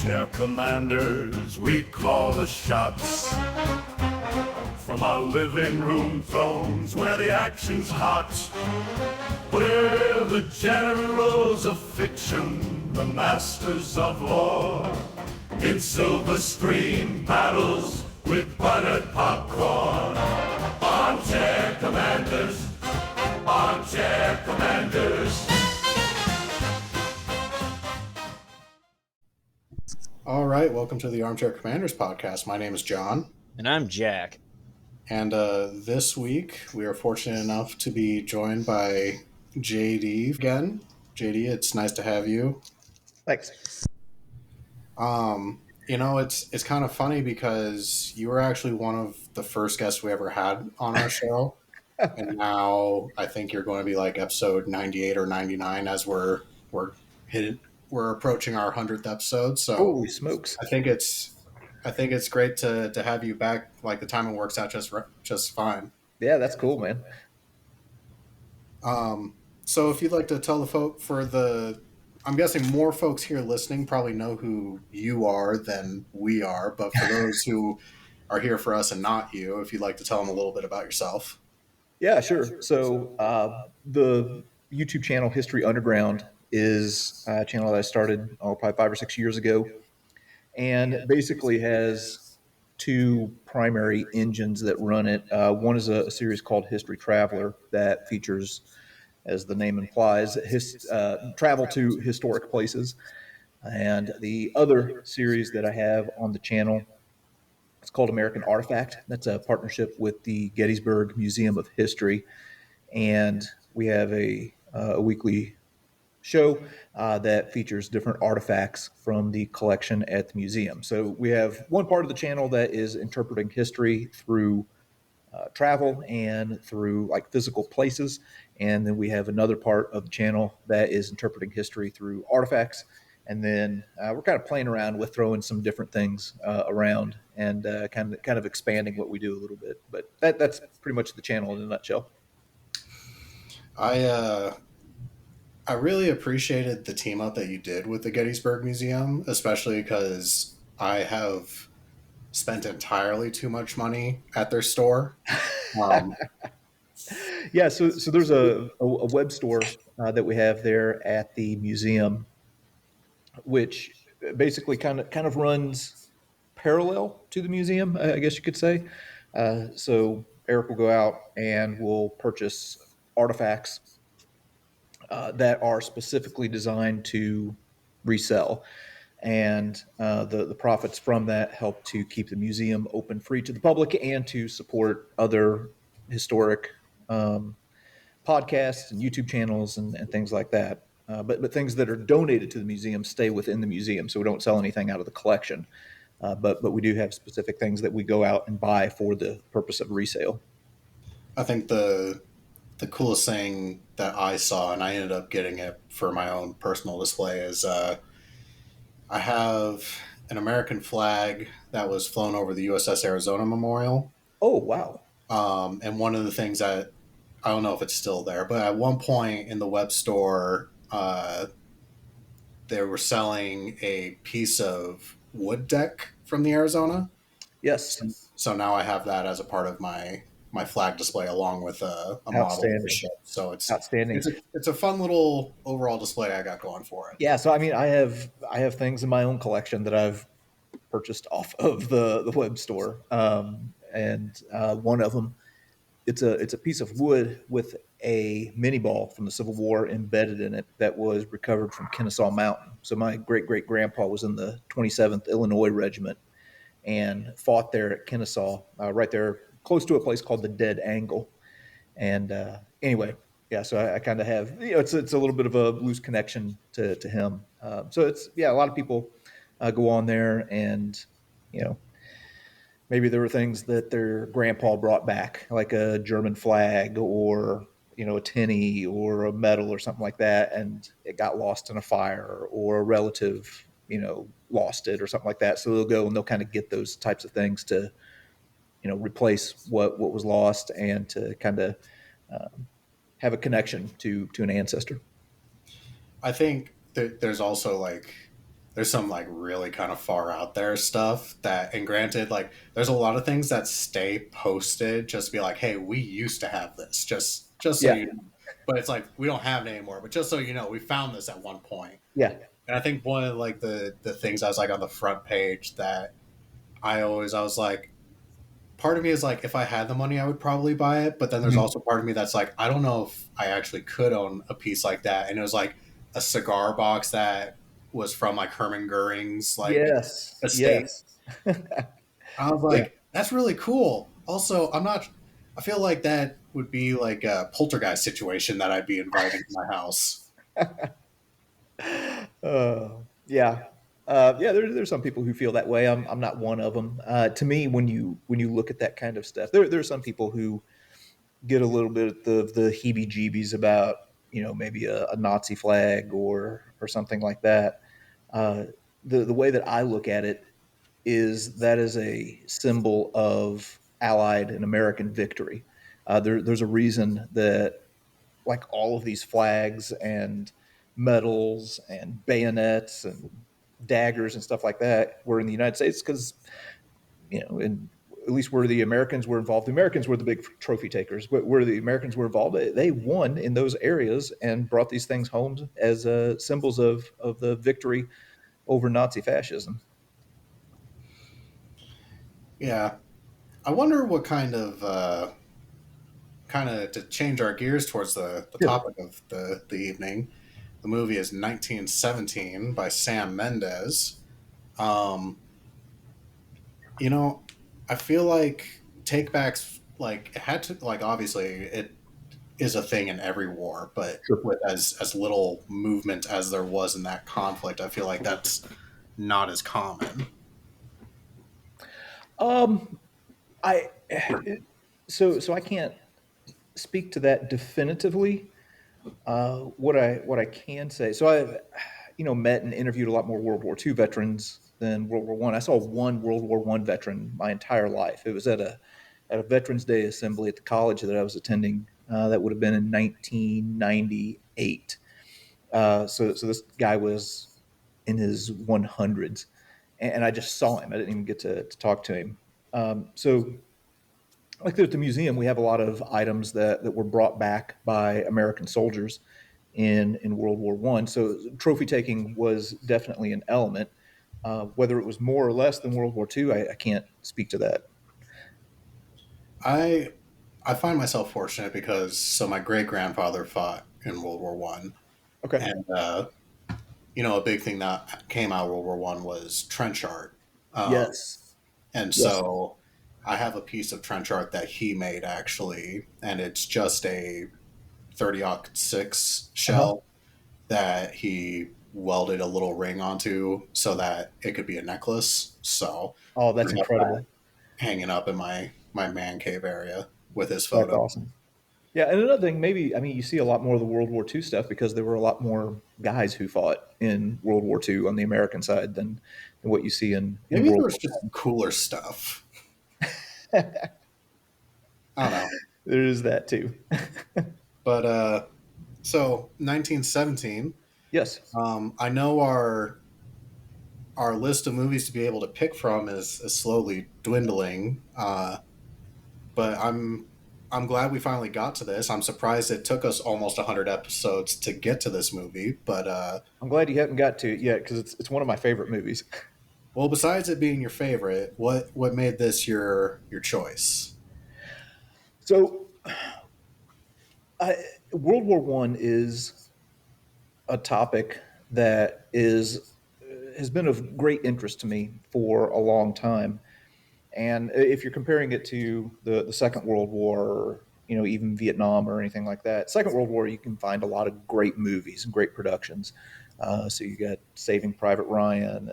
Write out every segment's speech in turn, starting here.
Armchair commanders, we call the shots. From our living room thrones where the action's hot. We're the generals of fiction, the masters of war. In silver screen battles with buttered popcorn. Armchair commanders, armchair commanders. All right, welcome to the Armchair Commanders podcast. My name is John. And I'm Jack. And this week, we are fortunate enough to be joined by JD again. JD, it's nice to have you. Thanks. It's kind of funny because you were actually one of the first guests we ever had on our show. And now I think you're going to be like episode 98 or 99 as we're approaching our 100th episode. So holy smokes. I think it's great to have you back. Like the timing works out just fine. Yeah, that's cool, man. So if you'd like to tell the folk I'm guessing more folks here listening probably know who you are than we are, but for those who are here for us and not you, if you'd like to tell them a little bit about yourself. Yeah, sure. So the YouTube channel History Underground is a channel that I started probably 5 or 6 years ago, and basically has two primary engines that run it. One is a series called History Traveler that features, as the name implies, travel to historic places. And the other series that I have on the channel, it's called American Artifact. That's a partnership with the Gettysburg Museum of History. And we have a weekly show that features different artifacts from the collection at the museum. So we have one part of the channel that is interpreting history through travel and through like physical places. And then we have another part of the channel that is interpreting history through artifacts. And then we're kind of playing around with throwing some different things around and kind of expanding what we do a little bit. But that's pretty much the channel in a nutshell. I really appreciated the team up that you did with the Gettysburg Museum, especially because I have spent entirely too much money at their store. Yeah, so there's a web store that we have there at the museum, which basically kind of runs parallel to the museum, I guess you could say. So Eric will go out and will purchase artifacts that are specifically designed to resell. And the profits from that help to keep the museum open free to the public and to support other historic podcasts and YouTube channels and things like that. But things that are donated to the museum stay within the museum, so we don't sell anything out of the collection. But we do have specific things that we go out and buy for the purpose of resale. I think the coolest thing that I saw, and I ended up getting it for my own personal display, is I have an American flag that was flown over the USS Arizona Memorial. Oh, wow. And one of the things that, I don't know if it's still there, but at one point in the web store, they were selling a piece of wood deck from the Arizona. Yes. So now I have that as a part of my flag display along with a model of the ship. So it's outstanding. It's a fun little overall display I got going for it. Yeah. So I mean, I have things in my own collection that I've purchased off of the web store, and one of them, it's a piece of wood with a mini ball from the Civil War embedded in it that was recovered from Kennesaw Mountain. So my great grandpa was in the 27th Illinois Regiment and fought there at Kennesaw, right there close to a place called the Dead Angle. And anyway, yeah, so I kind of have, it's a little bit of a loose connection to him. So it's, a lot of people go on there and, maybe there were things that their grandpa brought back, like a German flag or, a tinny or a medal or something like that, and it got lost in a fire, or a relative, lost it or something like that. So they'll go and they'll kind of get those types of things to, replace what was lost and to kind of have a connection to an ancestor. I think that there's also like there's some like really kind of far out there stuff that, and granted, like there's a lot of things that stay posted just to be like, hey, we used to have this, just so Yeah, you know. But it's like we don't have it anymore. But just so you know, we found this at one point. yeah. And I think one of like the things I was like on the front page that I was like, part of me is like, if I had the money, I would probably buy it. But then there's Mhm. also part of me that's like, I don't know if I actually could own a piece like that. And it was like a cigar box that was from like Herman Goering's like Yes, estate. yes. I was Yeah. like, that's really cool. Also, I'm not. I feel like that would be like a poltergeist situation that I'd be inviting to my house. Yeah. Yeah, there's some people who feel that way. I'm not one of them. To me, when you look at that kind of stuff, there's some people who get a little bit of the heebie-jeebies about maybe a Nazi flag or something like that. Uh, the way that I look at it is that is a symbol of Allied and American victory. There's a reason that like all of these flags and medals and bayonets and daggers and stuff like that were in the United States because and at least where the Americans were involved, the Americans were the big trophy takers. But where the Americans were involved, they won in those areas and brought these things home as symbols of the victory over Nazi fascism. Yeah, I wonder what kind of to change our gears towards the Sure. topic of the evening. The movie is 1917 by Sam Mendes. Um, you know, I feel like takebacks like it had to like obviously it is a thing in every war, but Sure. with as little movement as there was in that conflict, I feel like that's not as common. Um, I so I can't speak to that definitively. What I can say, so I've met and interviewed a lot more World War II veterans than World War One. I saw one World War One veteran my entire life. It was at a Veterans Day assembly at the college that I was attending. That would have been in 1998. So this guy was in his 100s, and I just saw him. I didn't even get to talk to him. So like at the museum, we have a lot of items that were brought back by American soldiers in World War One. So trophy taking was definitely an element. Whether it was more or less than World War Two, I can't speak to that. I I find myself fortunate because so my great grandfather fought in World War One, Okay. and a big thing that came out of World War One was trench art, Yes. and Yes. so I have a piece of trench art that he made actually, and it's just a 30-06 Uh huh. shell that he welded a little ring onto so that it could be a necklace. So Oh, I that's have that incredible. hanging up in my man cave area with his That's photo. awesome. Yeah, and another thing, maybe I mean you see a lot more of the World War II stuff because there were a lot more guys who fought in World War II on the American side than what you see in Maybe there World was War just One. cooler stuff. I don't know. There is that too. But so 1917. Yes. I know our list of movies to be able to pick from is slowly dwindling. But I'm glad we finally got to this. I'm surprised it took us almost 100 episodes to get to this movie. But I'm glad you haven't got to it yet because it's one of my favorite movies. well, besides it being your favorite, what made this your choice? So, I, World War One is a topic that is has been of great interest to me for a long time. And if you're comparing it to the Second World War, or, even Vietnam or anything like that, Second World War, you can find a lot of great movies and great productions. So you got Saving Private Ryan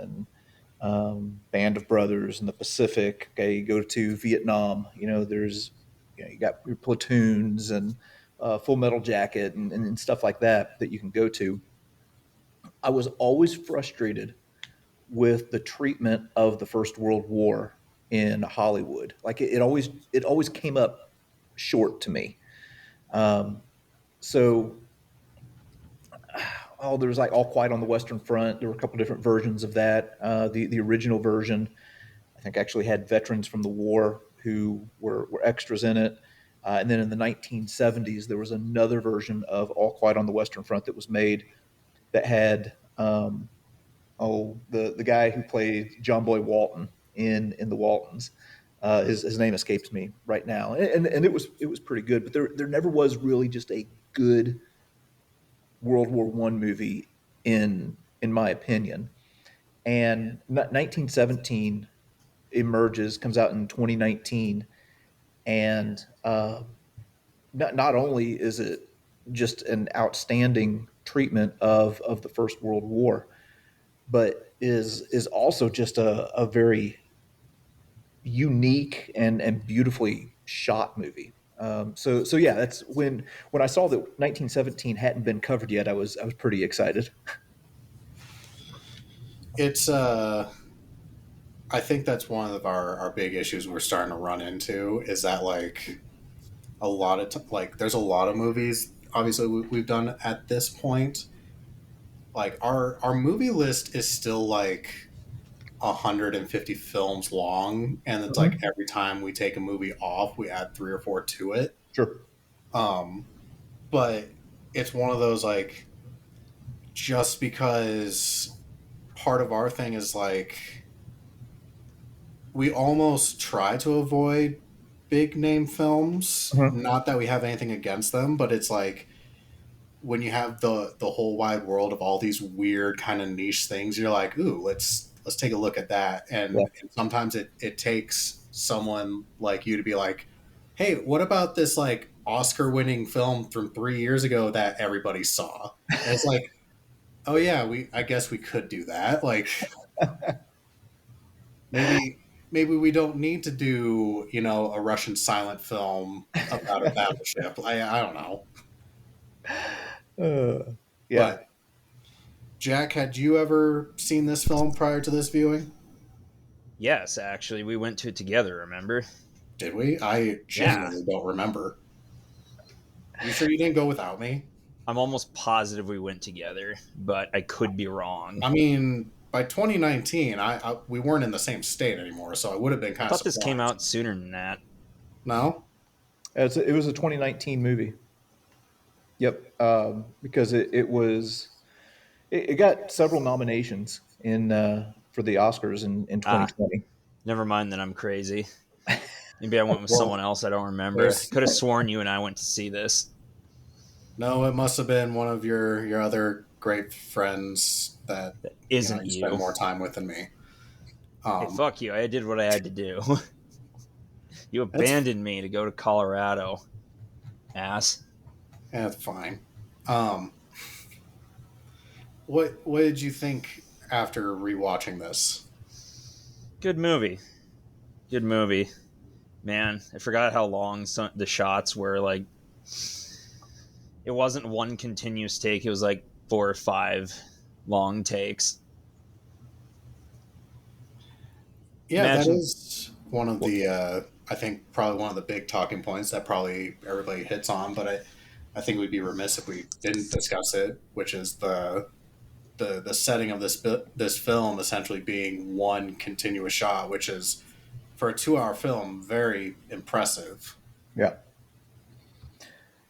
and Band of Brothers and the Pacific. Okay, you go to Vietnam. There's you got your platoons and Full Metal Jacket and stuff like that you can go to. I was always frustrated with the treatment of the First World War in Hollywood. Like it always came up short to me. Um, so oh, there was like All Quiet on the Western Front. There were a couple different versions of that. The original version, I think, actually had veterans from the war who were extras in it. And then in the 1970s, there was another version of All Quiet on the Western Front that was made that had the guy who played John Boy Walton in the Waltons. His name escapes me right now, and it was pretty good. But there never was really just a good World War One movie in my opinion. And 1917 emerges, comes out in 2019, and not only is it just an outstanding treatment of the First World War, but is also just a very unique and beautifully shot movie. So yeah, that's when I saw that 1917 hadn't been covered yet, I was pretty excited. It's I think that's one of our big issues we're starting to run into is that like a lot of like there's a lot of movies obviously we've done at this point. Like our movie list is still like 150 films long, and it's like Mhm. every time we take a movie off, we add three or four to it. Sure. Um, but it's one of those like just because part of our thing is like we almost try to avoid big name films. Mhm. Not that we have anything against them, but it's like when you have the whole wide world of all these weird kind of niche things, you're like, ooh, let's take a look at that. Yeah. And sometimes it takes someone like you to be like, hey, what about this like Oscar winning film from 3 years ago that everybody saw? And it's like, oh yeah, we I guess we could do that. Like maybe we don't need to do, you know, a Russian silent film about a battleship. I don't know. Yeah. But Jack, had you ever seen this film prior to this viewing? Yes, actually, we went to it together. Remember? Did we? I Yeah, genuinely don't remember. You sure you didn't go without me? I'm almost positive we went together, but I could be wrong. I mean, by 2019, we weren't in the same state anymore, so I would have been I kind of thought this came surprised. out sooner than that. No? It was a 2019 movie. Yep. Because it got several nominations in for the Oscars in Ah, 2020. never mind that I'm crazy. Maybe I went with Well, someone else I don't remember. I there's could have sworn you and I went to see this. no. It must have been one of your other great friends that That you know isn't you spend you. more time with than me. Hey, Um, fuck you. I did what I had to do. You that's abandoned me to go to Colorado, ass. that's fine. Um, what did you think after rewatching this? Good movie. Good movie. Man, I forgot how long the shots were. Like, it wasn't one continuous take. It was like 4 or 5 long takes. Yeah, that Imagine. is one of Well, the I think probably one of the big talking points that probably everybody hits on, but I think we'd be remiss if we didn't discuss it, which is the setting of this film essentially being one continuous shot, which is for a 2 hour film very impressive. Yeah.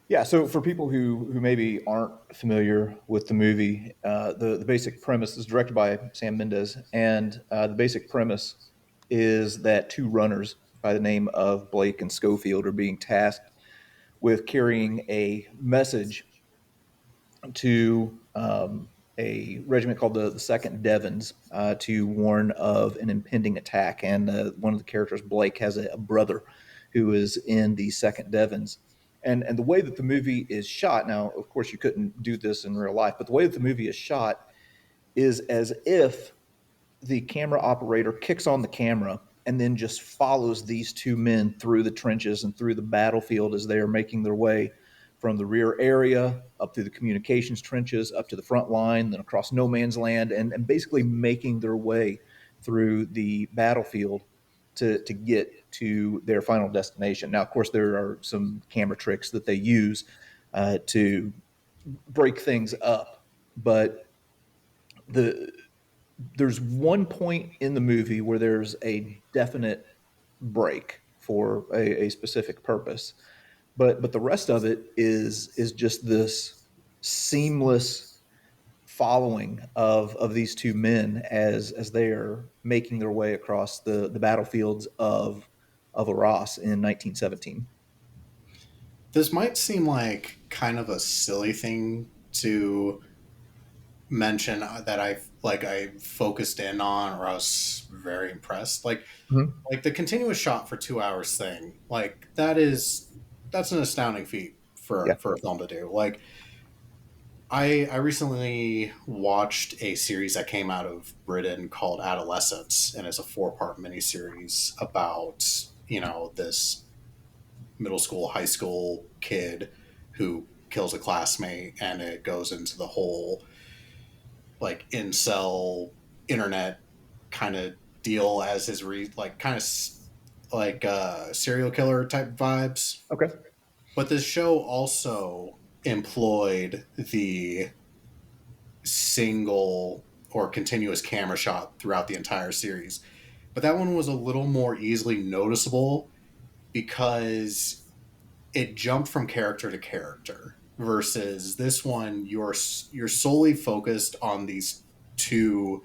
Yeah. So for people who maybe aren't familiar with the movie, the basic premise is directed by Sam Mendes, and the basic premise is that two runners by the name of Blake and Schofield are being tasked with carrying a message to a regiment called the Second Devons to warn of an impending attack. And one of the characters, Blake, has a brother who is in the Second Devons. And the way that the movie is shot, now, of course, you couldn't do this in real life, but the way that the movie is shot is as if the camera operator kicks on the camera and then just follows these two men through the trenches and through the battlefield as they are making their way from the rear area up through the communications trenches up to the front line, then across no man's land, and basically making their way through the battlefield to get to their final destination. Now, of course, there are some camera tricks that they use to break things up. but the there's one point in the movie where there's a definite break for a specific purpose, but the rest of it is just this seamless following of these two men as they are making their way across the battlefields of Arras in 1917. This might seem like kind of a silly thing to mention that I focused in on or I was very impressed. Mhm. Like the continuous shot for 2 hours thing, like that's an astounding feat Yeah. for a film to do. Like I recently watched a series that came out of Britain called Adolescence, and it's a 4-part miniseries about, this middle school, high school kid who kills a classmate, and it goes into the whole like incel internet kind of deal as his like kind of like serial killer type vibes. Okay. But this show also employed the single or continuous camera shot throughout the entire series. But that one was a little more easily noticeable because it jumped from character to character versus this one you're solely focused on these two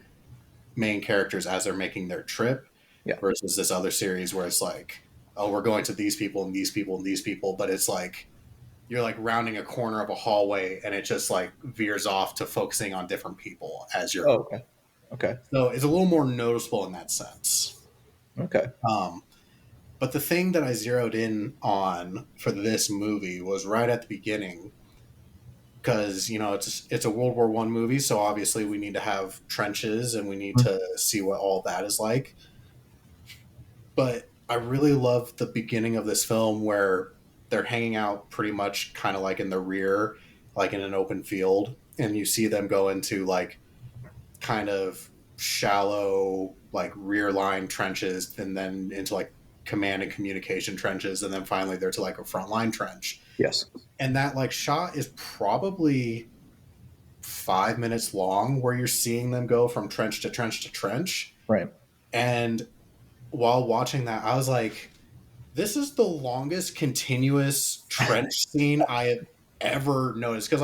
main characters as they're making their trip Yeah. versus this other series where it's like, oh, we're going to these people and these people and these people, but it's like you're like rounding a corner of a hallway and it just like veers off to focusing on different people as you're. Oh, okay. Okay. So it's a little more noticeable in that sense. Okay. But the thing that I zeroed in on for this movie was right at the beginning, because it's a World War I movie, so obviously we need to have trenches and we need to see what all that is like. But I really love the beginning of this film where they're hanging out pretty much kind of like in the rear, like in an open field, and you see them go into like kind of shallow like rear line trenches and then into like command and communication trenches, and then finally they're to like a front line trench. Yes. And that like shot is probably 5 minutes long where you're seeing them go from trench to trench to trench. Right. And while watching that, I was like, this is the longest continuous trench scene I have ever noticed. Because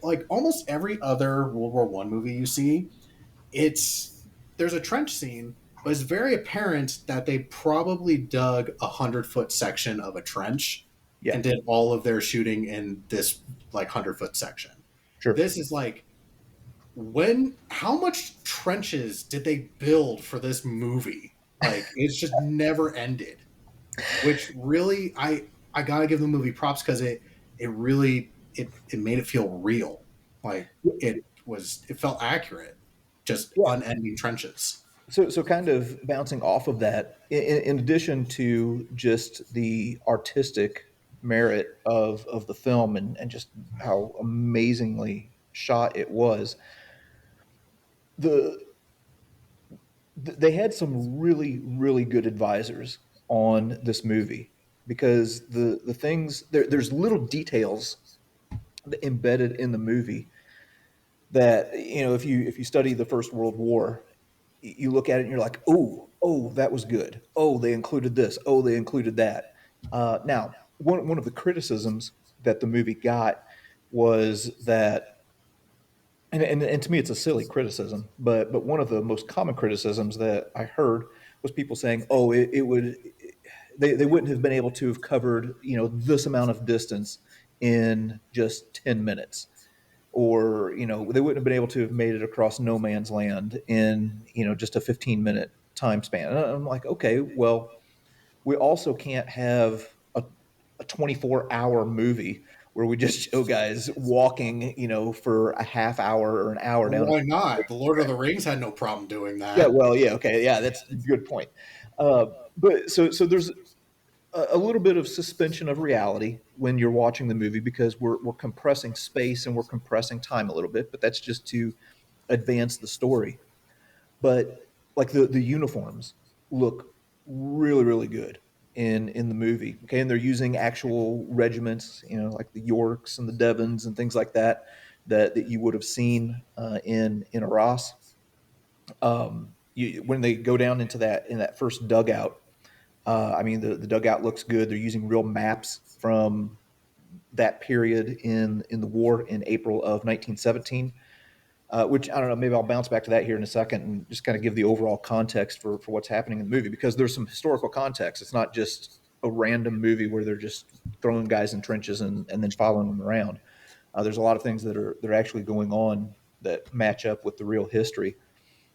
like almost every other World War I movie you see, there's a trench scene, but it's very apparent that they probably dug 100-foot section of a trench Yeah. and did all of their shooting in this like 100-foot section. Sure. This is like how much trenches did they build for this movie? Like it's just never ended. Which really I gotta give the movie props because it really it made it feel real. Like it felt accurate. Just Yeah. unending trenches. So kind of bouncing off of that, in addition to just the artistic merit of the film and just how amazingly shot it was, the they had some really good advisors on this movie because the things there's little details embedded in the movie that if you study the First World War, you look at it and you're like, oh, that was good. Oh, they included this. Oh, they included that. Now, one of the criticisms that the movie got was that, and to me, it's a silly criticism, but one of the most common criticisms that I heard was people saying, oh, they wouldn't have been able to have covered this amount of distance in just 10 minutes, or they wouldn't have been able to have made it across no man's land in just a 15-minute time span. And I'm like, okay, well, we also can't have a 24-hour movie where we just show guys walking for a half hour or an hour down. Why not? The Lord of the Rings had no problem doing Yeah, that. well, yeah, okay, yeah, that's a good point. But so there's a little bit of suspension of reality when you're watching the movie because we're compressing space and we're compressing time a little bit, but that's just to advance the story. But like the uniforms look really good in the movie. Okay, and they're using actual regiments, like the Yorks and the Devons and things like that that you would have seen in Arras. When they go down into that first dugout, I mean the dugout looks good. They're using real maps from that period in the war in April of 1917. Which I don't know, maybe I'll bounce back to that here in a second and just kind of give the overall context for what's happening in the movie, because there's some historical context. It's not just a random movie where they're just throwing guys in trenches and then following them around. There's a lot of things that are actually going on that match up with the real history.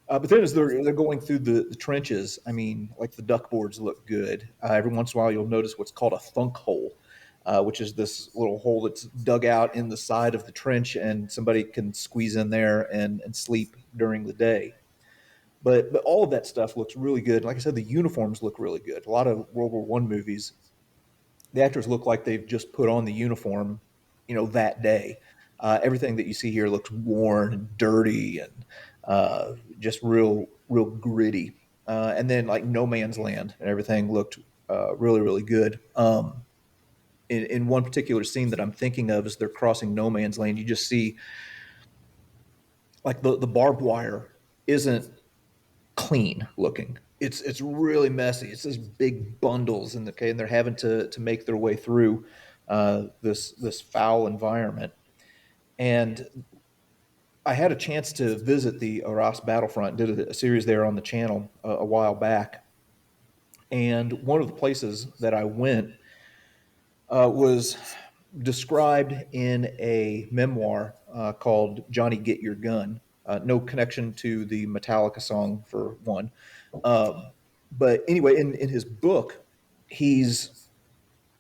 But then as they're going through the trenches, I mean, like the duck boards look good. Every once in a while, you'll notice what's called a thunk hole, which is this little hole that's dug out in the side of the trench, and somebody can squeeze in there and sleep during the day. But all of that stuff looks really good. Like I said, the uniforms look really good. A lot of World War One movies, the actors look like they've just put on the uniform, that day. Everything that you see here looks worn and dirty and just real gritty. And then like No Man's Land and everything looked really, really good. In one particular scene that I'm thinking of, as they're crossing No Man's Land, you just see like the barbed wire isn't clean looking. It's really messy. It's these big bundles, and they're having to make their way through this foul environment. And I had a chance to visit the Arras battlefront. Did a series there on the channel a while back, and one of the places that I went was described in a memoir called "Johnny Get Your Gun." No connection to the Metallica song, for one. But anyway, in his book, he's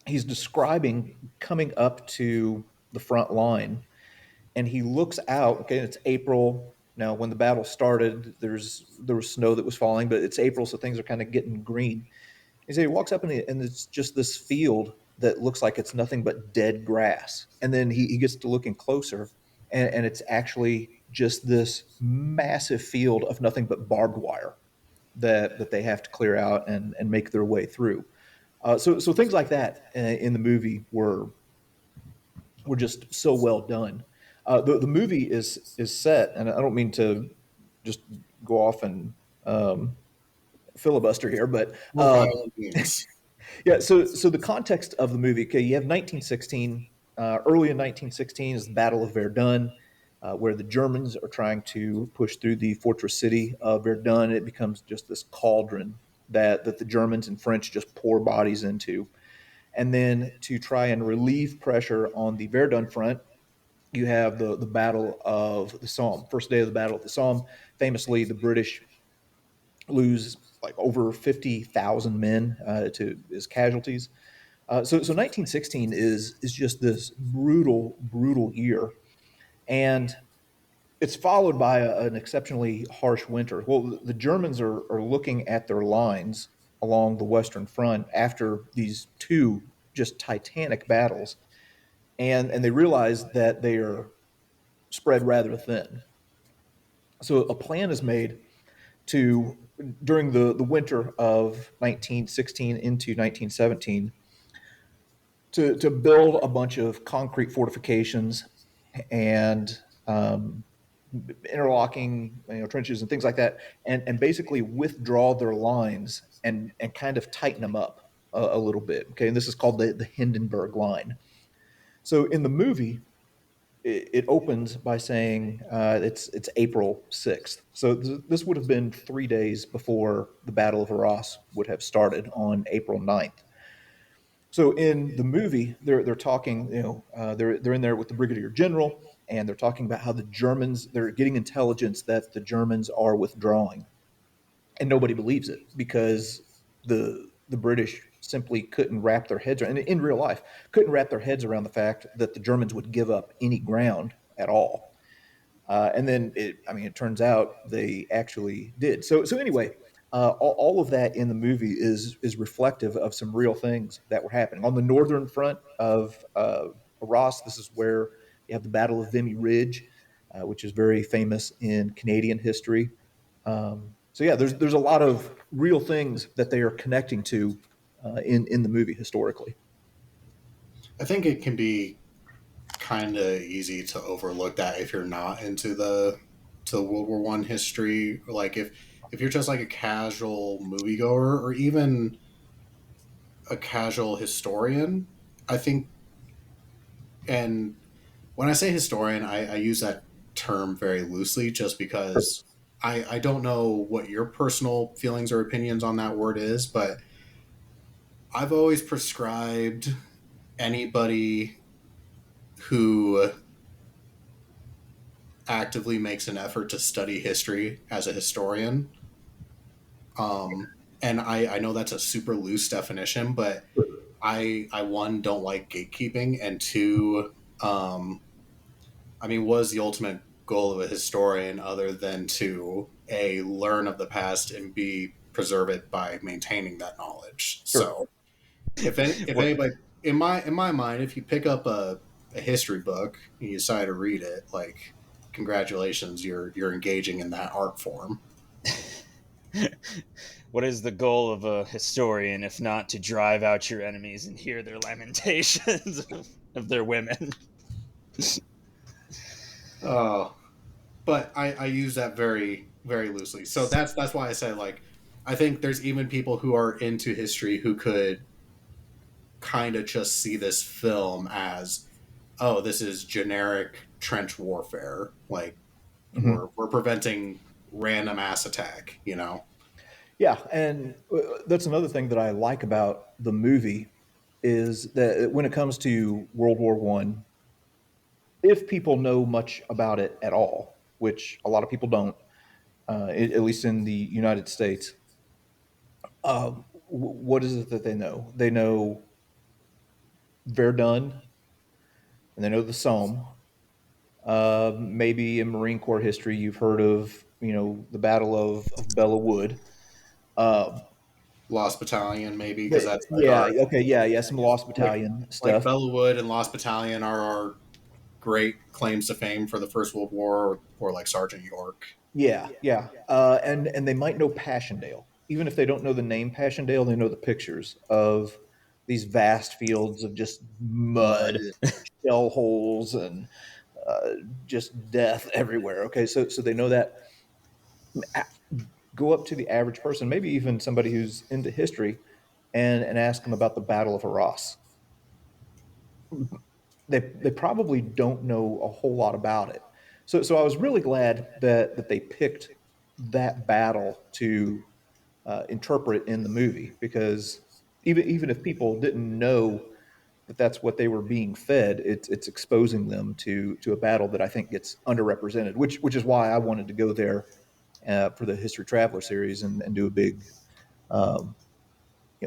describing coming up to the front line, and he looks out. Okay, it's April now. When the battle started, there was snow that was falling, but it's April, so things are kind of getting green. He said he walks up, and it's just this field that looks like it's nothing but dead grass. And then he gets to looking closer, and it's actually just this massive field of nothing but barbed wire that they have to clear out and make their way through. So things like that in the movie were just so well done. The movie is set, and I don't mean to just go off and filibuster here, but yeah. So the context of the movie, okay, you have 1916. Early in 1916 is the Battle of Verdun, where the Germans are trying to push through the fortress city of Verdun. It becomes just this cauldron that the Germans and French just pour bodies into. And then to try and relieve pressure on the Verdun front, you have the Battle of the Somme, first day of the Battle of the Somme. Famously, the British lose like over 50,000 men as casualties. So 1916 is just this brutal year, and it's followed by an exceptionally harsh winter. Well, the Germans are looking at their lines along the Western Front after these two just titanic battles, and they realize that they are spread rather thin. So a plan is made to, during the winter of 1916 into 1917, to build a bunch of concrete fortifications and interlocking trenches and things like that, and basically withdraw their lines and kind of tighten them up a little bit. Okay, and this is called the Hindenburg Line. So in the movie, it opens by saying it's April 6th. So this would have been 3 days before the Battle of Arras would have started on April 9th. So in the movie, they're talking, they're in there with the brigadier general, and they're talking about how they're getting intelligence that the Germans are withdrawing, and nobody believes it because the British simply couldn't wrap their heads around, and in real life, couldn't wrap their heads around the fact that the Germans would give up any ground at all. And then it turns out they actually did. So anyway, all of that in the movie is reflective of some real things that were happening on the northern front of Arras. This is where you have the Battle of Vimy Ridge, which is very famous in Canadian history. So yeah, there's a lot of real things that they are connecting to in the movie historically. I think it can be kind of easy to overlook that if you're not into the to World War One history. Like if you're just like a casual moviegoer or even a casual historian, I think. And when I say historian, I use that term very loosely, just because I don't know what your personal feelings or opinions on that word is, but I've always prescribed anybody who actively makes an effort to study history as a historian. And I know that's a super loose definition, but I one, don't like gatekeeping, and two, I mean, what is the ultimate goal of a historian other than to A, learn of the past, and B, preserve it by maintaining that knowledge? Sure. So if anybody, in my mind, if you pick up a history book and you decide to read it, like, congratulations, you're engaging in that art form. What is the goal of a historian if not to drive out your enemies and hear their lamentations of their women? Oh, but I use that very very loosely. So that's why I say, like, I think there's even people who are into history who could kind of just see this film as, oh, this is generic trench warfare. Like, we're preventing random ass attack. Yeah, and that's another thing that I like about the movie is that when it comes to World War One, if people know much about it at all, which a lot of people don't, at least in the United States, what is it that they know? They know Verdun, and they know the Somme. Maybe in Marine Corps history, you've heard of the Battle of Belleau Wood. Lost Battalion, maybe, because that's like Yeah, our, okay, yeah, some Lost like Battalion like stuff. Bellawood and Lost Battalion are our great claims to fame for the First World War, or like Sergeant York. Yeah, and they might know Passchendaele, even if they don't know the name Passchendaele. They know the pictures of these vast fields of just mud, Mud. and shell holes, and uh, just death everywhere. Okay, so they know that. Go up to the average person, maybe even somebody who's into history, and ask them about the Battle of Arras. They probably don't know a whole lot about it. So I was really glad that they picked that battle to interpret in the movie, because even if people didn't know that that's what they were being fed, it's exposing them to a battle that I think gets underrepresented, which is why I wanted to go there for the History Traveler series and do a big um,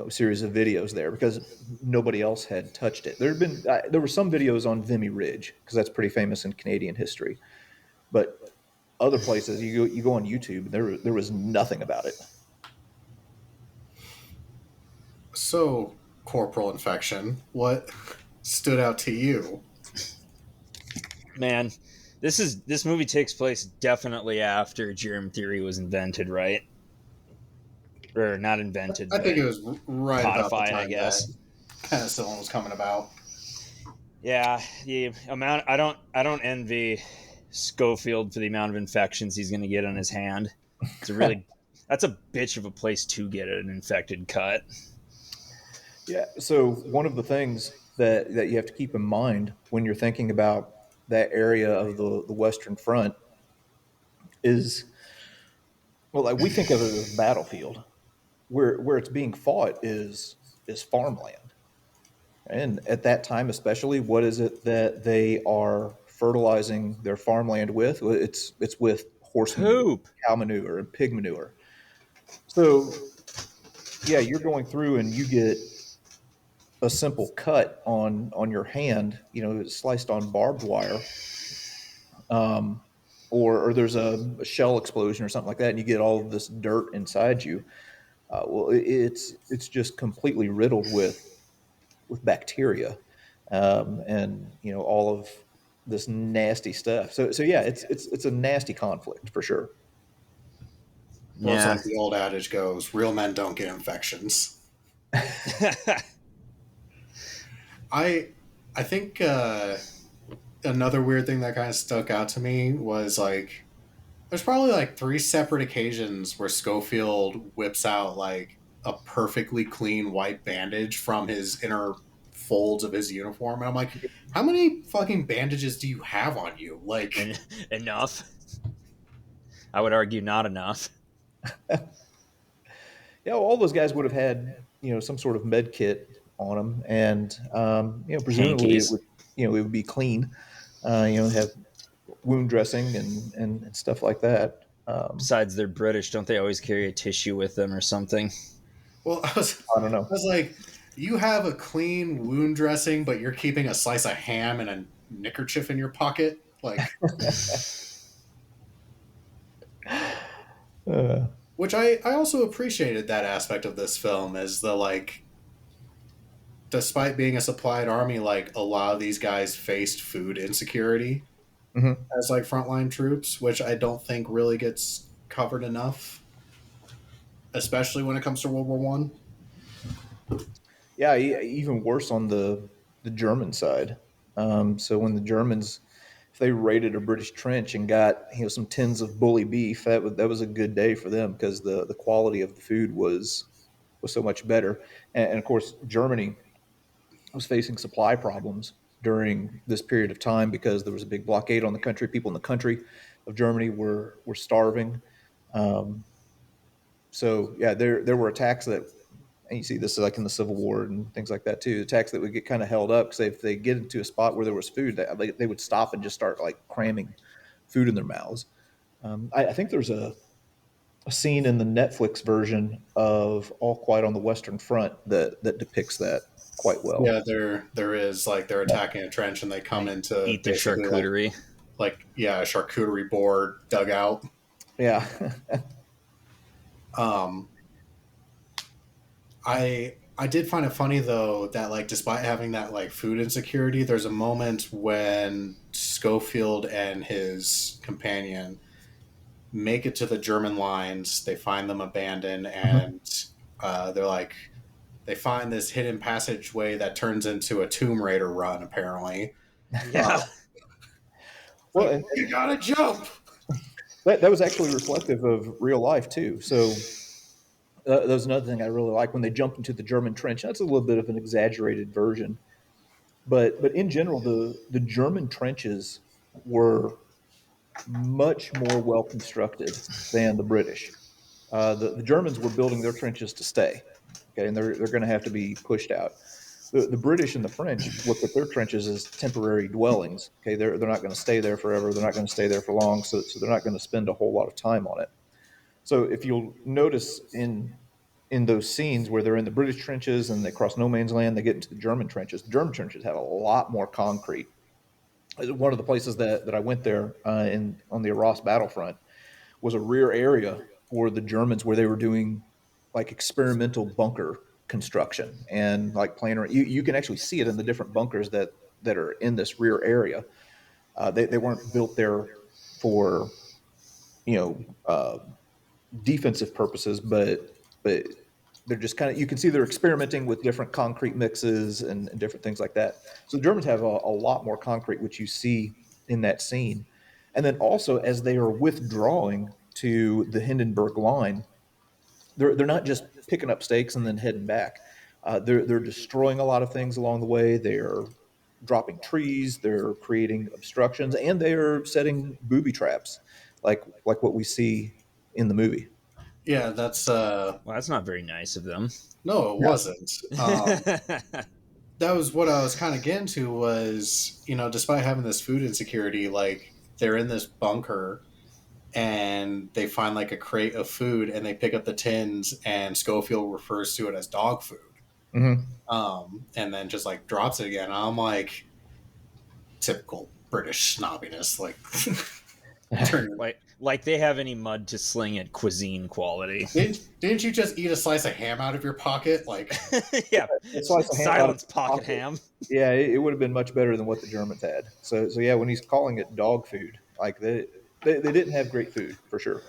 series of videos there, because nobody else had touched it. There were some videos on Vimy Ridge, because that's pretty famous in Canadian history, but other places you go on YouTube, there was nothing about it. So, Corporal Infection, what stood out to you? Man, this movie takes place definitely after germ theory was invented, right? Or not invented, I think but it was right about the codified, I time that guess. penicillin was coming about. Yeah, the amount I don't envy Schofield for the amount of infections he's going to get on his hand. That's a bitch of a place to get an infected cut. Yeah. So one of the things that you have to keep in mind when you're thinking about that area of the Western Front is, well, like we think of it as a battlefield. Where it's being fought is farmland. And at that time, especially, what is it that they are fertilizing their farmland with? Well, it's with horse manure, Poop. cow manure, and pig manure. So yeah, you're going through and you get a simple cut on your hand, sliced on barbed wire, um, or there's a shell explosion or something like that, and you get all of this dirt inside you. Well, it's just completely riddled with bacteria, and all of this nasty stuff. So yeah, it's a nasty conflict for sure. Well, it's Yeah. like the old adage goes: real men don't get infections. I I think another weird thing that kind of stuck out to me was like there's probably like 3 separate occasions where Schofield whips out like a perfectly clean white bandage from his inner folds of his uniform, and I'm like, how many fucking bandages do you have on you? Like, And enough. I would argue not enough. Yeah, well, all those guys would have had, some sort of med kit on them, and presumably Hankies. it would be clean. Have wound dressing and stuff like that. Besides, they're British. Don't they always carry a tissue with them or something? well, I don't know. I was like, you have a clean wound dressing, but you're keeping a slice of ham and a neckerchief in your pocket, like. Which I also appreciated that aspect of this film, as the like, despite being a supplied army, like a lot of these guys faced food insecurity Mhm. as like frontline troops, which I don't think really gets covered enough, especially when it comes to World War One. Yeah, even worse on the German side. So when the Germans, if they raided a British trench and got some tins of bully beef, that was a good day for them because the quality of the food was so much better. And of course, Germany was facing supply problems during this period of time because there was a big blockade on the country. People in the country of Germany were starving. Um, so yeah, there were attacks that, and you see this like in the Civil War and things like that too. Attacks that would get kind of held up because if they get into a spot where there was food, they would stop and just start like cramming food in their mouths. I think there's a scene in the Netflix version of All Quiet on the Western Front that depicts that quite well. Yeah, there is like they're attacking a trench and they come into Eat the basically charcuterie. a charcuterie board dugout. Yeah. Um, I did find it funny though that like despite having that like food insecurity, there's a moment when Schofield and his companion make it to the German lines. They find them abandoned, and they're like they find this hidden passageway that turns into a Tomb Raider run. Apparently, Yeah. Well, like, and you gotta jump. that was actually reflective of real life too. So that was another thing I really like when they jumped into the German trench. That's a little bit of an exaggerated version, but in general, the German trenches were much more well constructed than the British. The Germans were building their trenches to stay, okay, and they're going to have to be pushed out. The British and the French looked at their trenches as temporary dwellings. Okay, they're not going to stay there forever. They're not going to stay there for long, so they're not going to spend a whole lot of time on it. So if you'll notice in those scenes where they're in the British trenches and they cross no man's land, they get into the German trenches. The German trenches have a lot more concrete. One of the places that I went there on the Arras battlefront was a rear area for the Germans where they were doing like experimental bunker construction and like planning. You can actually see it in the different bunkers that are in this rear area. They weren't built there for you know defensive purposes, but they're just kind of, you can see they're experimenting with different concrete mixes and different things like that. So the Germans have a lot more concrete, which you see in that scene. And then also as they are withdrawing to the Hindenburg line, they're not just picking up stakes and then heading back. They're destroying a lot of things along the way. They're dropping trees, they're creating obstructions, and they are setting booby traps, like what we see in the movie. Yeah, that's Well, that's not very nice of them. no, it Yeah. wasn't. That was what I was kind of getting to was, despite having this food insecurity, like they're in this bunker and they find like a crate of food and they pick up the tins and Schofield refers to it as dog food. Mm-hmm. And then just like drops it again. And I'm like, typical British snobbiness. Like, turn like they have any mud to sling at cuisine quality. Didn't you just eat a slice of ham out of your pocket? Like, Yeah. It's like a ham out Silence of the pocket pocket. ham. Yeah, it would have been much better than what the Germans had. So yeah, when he's calling it dog food, like they didn't have great food for sure.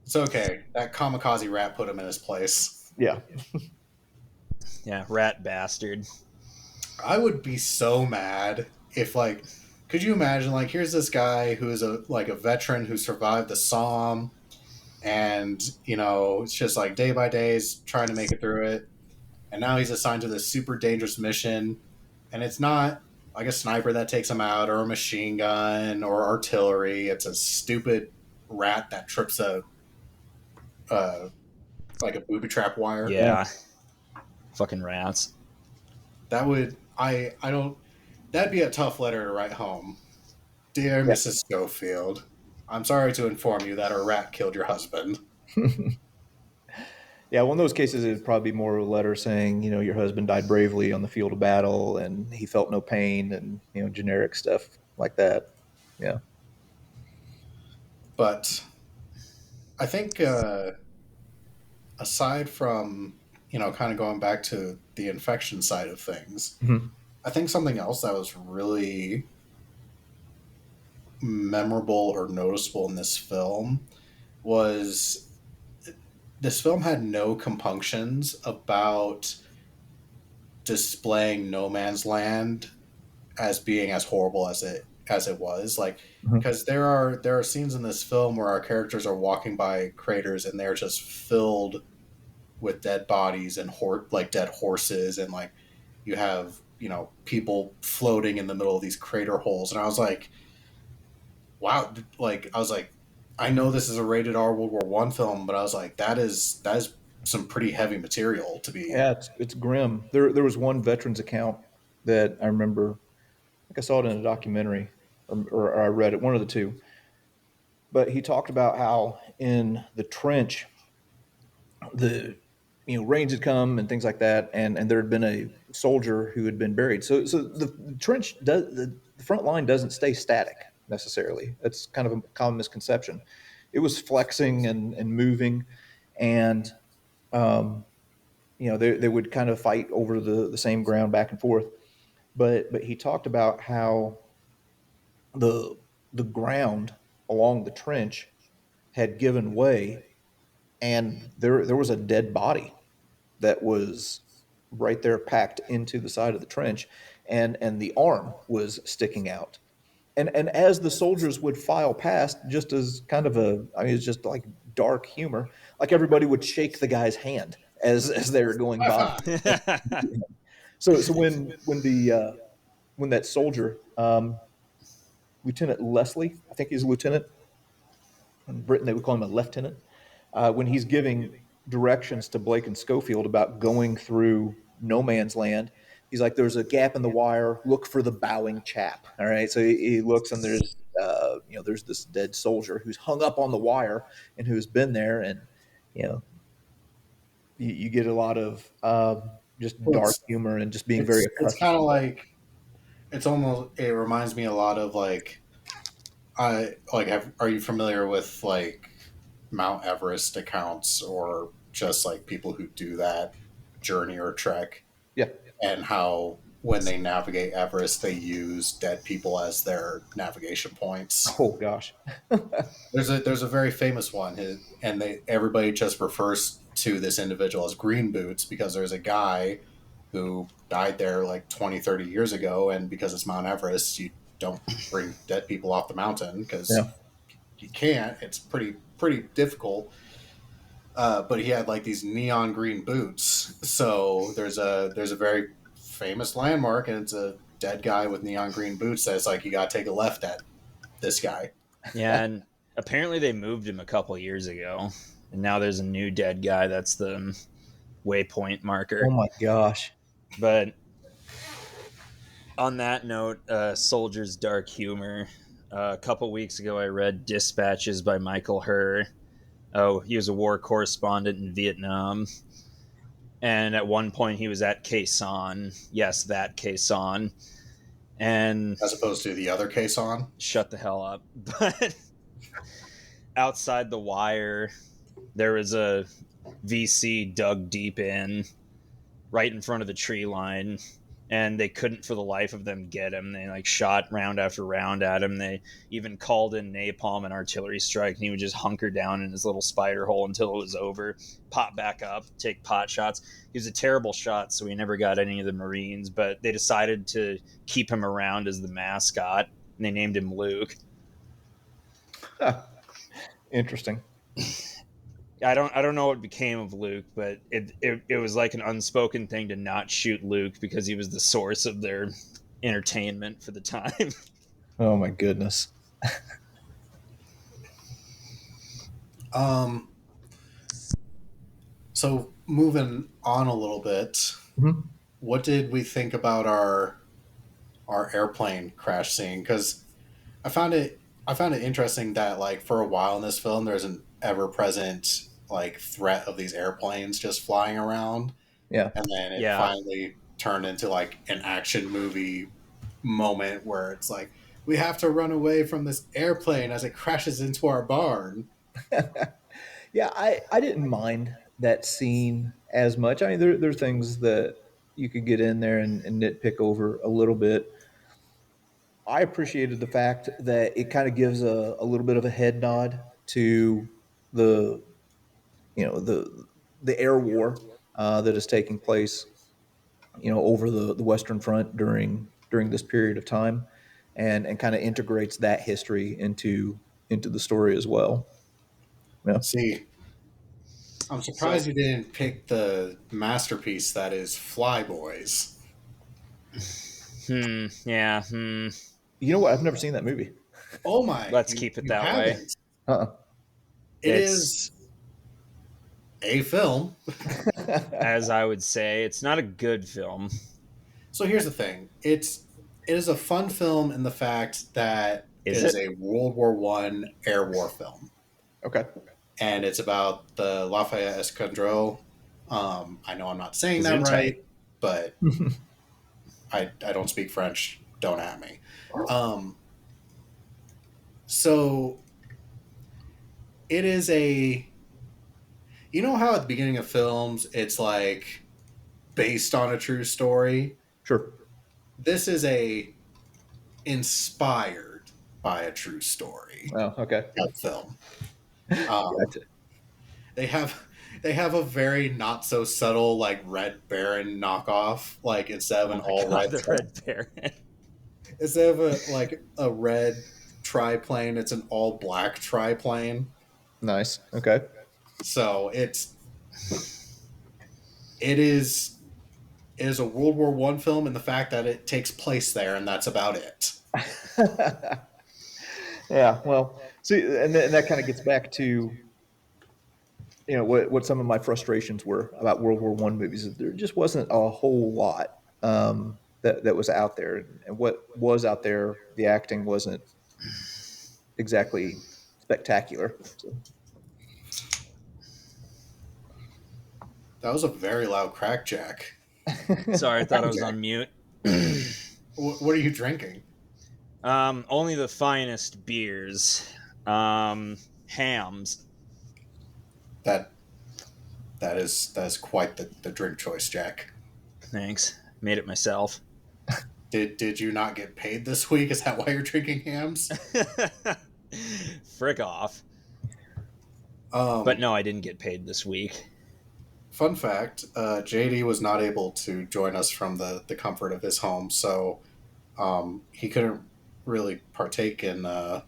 it's okay. That kamikaze rat put him in his place. Yeah, Yeah, rat bastard. I would be so mad if, like, could you imagine, like, here's this guy who is a veteran who survived the Somme, and it's just like day by day he's trying to make it through it, and now he's assigned to this super dangerous mission, and it's not like a sniper that takes him out or a machine gun or artillery. It's a stupid rat that trips uh, like a booby trap wire. Yeah. Fucking rats. That would I don't that'd be a tough letter to write home. Dear Yeah. Mrs. Schofield, I'm sorry to inform you that a rat killed your husband. Yeah, one of those cases is probably more of a letter saying, your husband died bravely on the field of battle and he felt no pain and, generic stuff like that. Yeah. But I think aside from, kind of going back to the infection side of things, Mhm. I think something else that was really memorable or noticeable in this film was this film had no compunctions about displaying No Man's Land as being as horrible as it was. Like, Mhm. because there are scenes in this film where our characters are walking by craters and they're just filled with dead bodies and like dead horses, and like you have people floating in the middle of these crater holes, and I was like, wow, like I was like, I know this is a rated R World War One film, but I was like, that is some pretty heavy material to be. Yeah, it's grim. There was one veterans account that I remember. I think I saw it in a documentary, or I read it, one of the two. But he talked about how in the trench, the rains had come and things like that, and there had been a soldier who had been buried. So the trench does the front line doesn't stay static necessarily. That's kind of a common misconception. It was flexing and moving, and they would kind of fight over the same ground back and forth. But he talked about how the the ground along the trench had given way, and there was a dead body that was right there packed into the side of the trench, and the arm was sticking out. And as the soldiers would file past, just as kind of it's just like dark humor, like everybody would shake the guy's hand as they were going by. So when that soldier, Lieutenant Leslie, I think he's a lieutenant. In Britain, they would call him a lieutenant. When he's giving directions to Blake and Schofield about going through no man's land, he's like, "There's a gap in the wire. Look for the bowing chap." All right, so he looks, and there's this dead soldier who's hung up on the wire and who's been there, and you know, you get a lot of just Well, dark humor and just being very it's accustomed. kind of like it reminds me a lot of like are you familiar with like Mount Everest accounts, or just like people who do that journey or trek, Yeah. and how when they navigate Everest they use dead people as their navigation points? Oh gosh. There's a very famous one, and everybody just refers to this individual as Green Boots because there's a guy who died there like 20, 30 years ago, and because it's Mount Everest, you don't bring dead people off the mountain because Yeah. you can't. It's pretty difficult. But he had like these neon green boots. So there's a very famous landmark, and it's a dead guy with neon green boots. That's like you got to take a left at this guy. Yeah, and apparently they moved him a couple years ago, and now there's a new dead guy. That's the waypoint marker. Oh my gosh. But on that note, soldier's dark humor. A couple weeks ago, I read Dispatches by Michael Herr. Oh, he was a war correspondent in Vietnam. And at one point, he was at Khe Sanh. Yes, that Khe Sanh. And As opposed to the other case on. shut the hell up. But outside the wire, there was a VC dug deep in, right in front of the tree line, and they couldn't for the life of them get him. They like shot round after round at him. They even called in napalm and artillery strike, and he would just hunker down in his little spider hole until it was over, pop back up, take pot shots. He was a terrible shot, so he never got any of the Marines, but they decided to keep him around as the mascot. and they named him Luke. Interesting. I don't know what became of Luke, but it was like an unspoken thing to not shoot Luke because he was the source of their entertainment for the time. Oh my goodness. So moving on a little bit, Mm-hmm. what did we think about our airplane crash scene? Because I found it interesting that like for a while in this film, there's an ever present like threat of these airplanes just flying around, Yeah. and then it Yeah. finally turned into like an action movie moment where it's like we have to run away from this airplane as it crashes into our barn. Yeah, I didn't mind that scene as much. I mean, there are things that you could get in there and nitpick over a little bit. I appreciated the fact that it kind of gives a little bit of a head nod to the the air war that is taking place over the Western Front during this period of time, and kind of integrates that history into the story as well. Yeah. See, I'm So, surprised you didn't pick the masterpiece that is Flyboys. yeah, You know what? I've never seen that movie. Oh my, let's you, keep it you that way. haven't. Uh-uh. It It's, is a film. as I would say, it's not a good film. So here's the thing. It is a fun film in the fact that it Is is it? a World War One air war film. Okay. And it's about the Lafayette Escadrille. I know I'm not saying that Gesundheit. right, but I don't speak French. Don't at me. So it is a. You know how at the beginning of films it's like based on a true story? Sure. This is a inspired by a true story Oh, okay. film. Gotcha. They have a very not so subtle like Red Baron knockoff. Like instead of an all red, the Red Baron. instead of a red triplane, it's an all black triplane. Nice. Okay. So it is a World War One film in the fact that it takes place there, and that's about it. Yeah. Well, see, and that kind of gets back to what some of my frustrations were about World War One movies. Is there just wasn't a whole lot that was out there, and what was out there, the acting wasn't exactly spectacular. So, That was a very loud crack, Jack. Sorry, I thought I was on mute. What are you drinking? Only the finest beers. Hams. That is quite the drink choice, Jack. Thanks. Made it myself. Did you not get paid this week? Is that why you're drinking hams? Frick off. But no, I didn't get paid this week. Fun fact: JD was not able to join us from the comfort of his home, so he couldn't really partake in an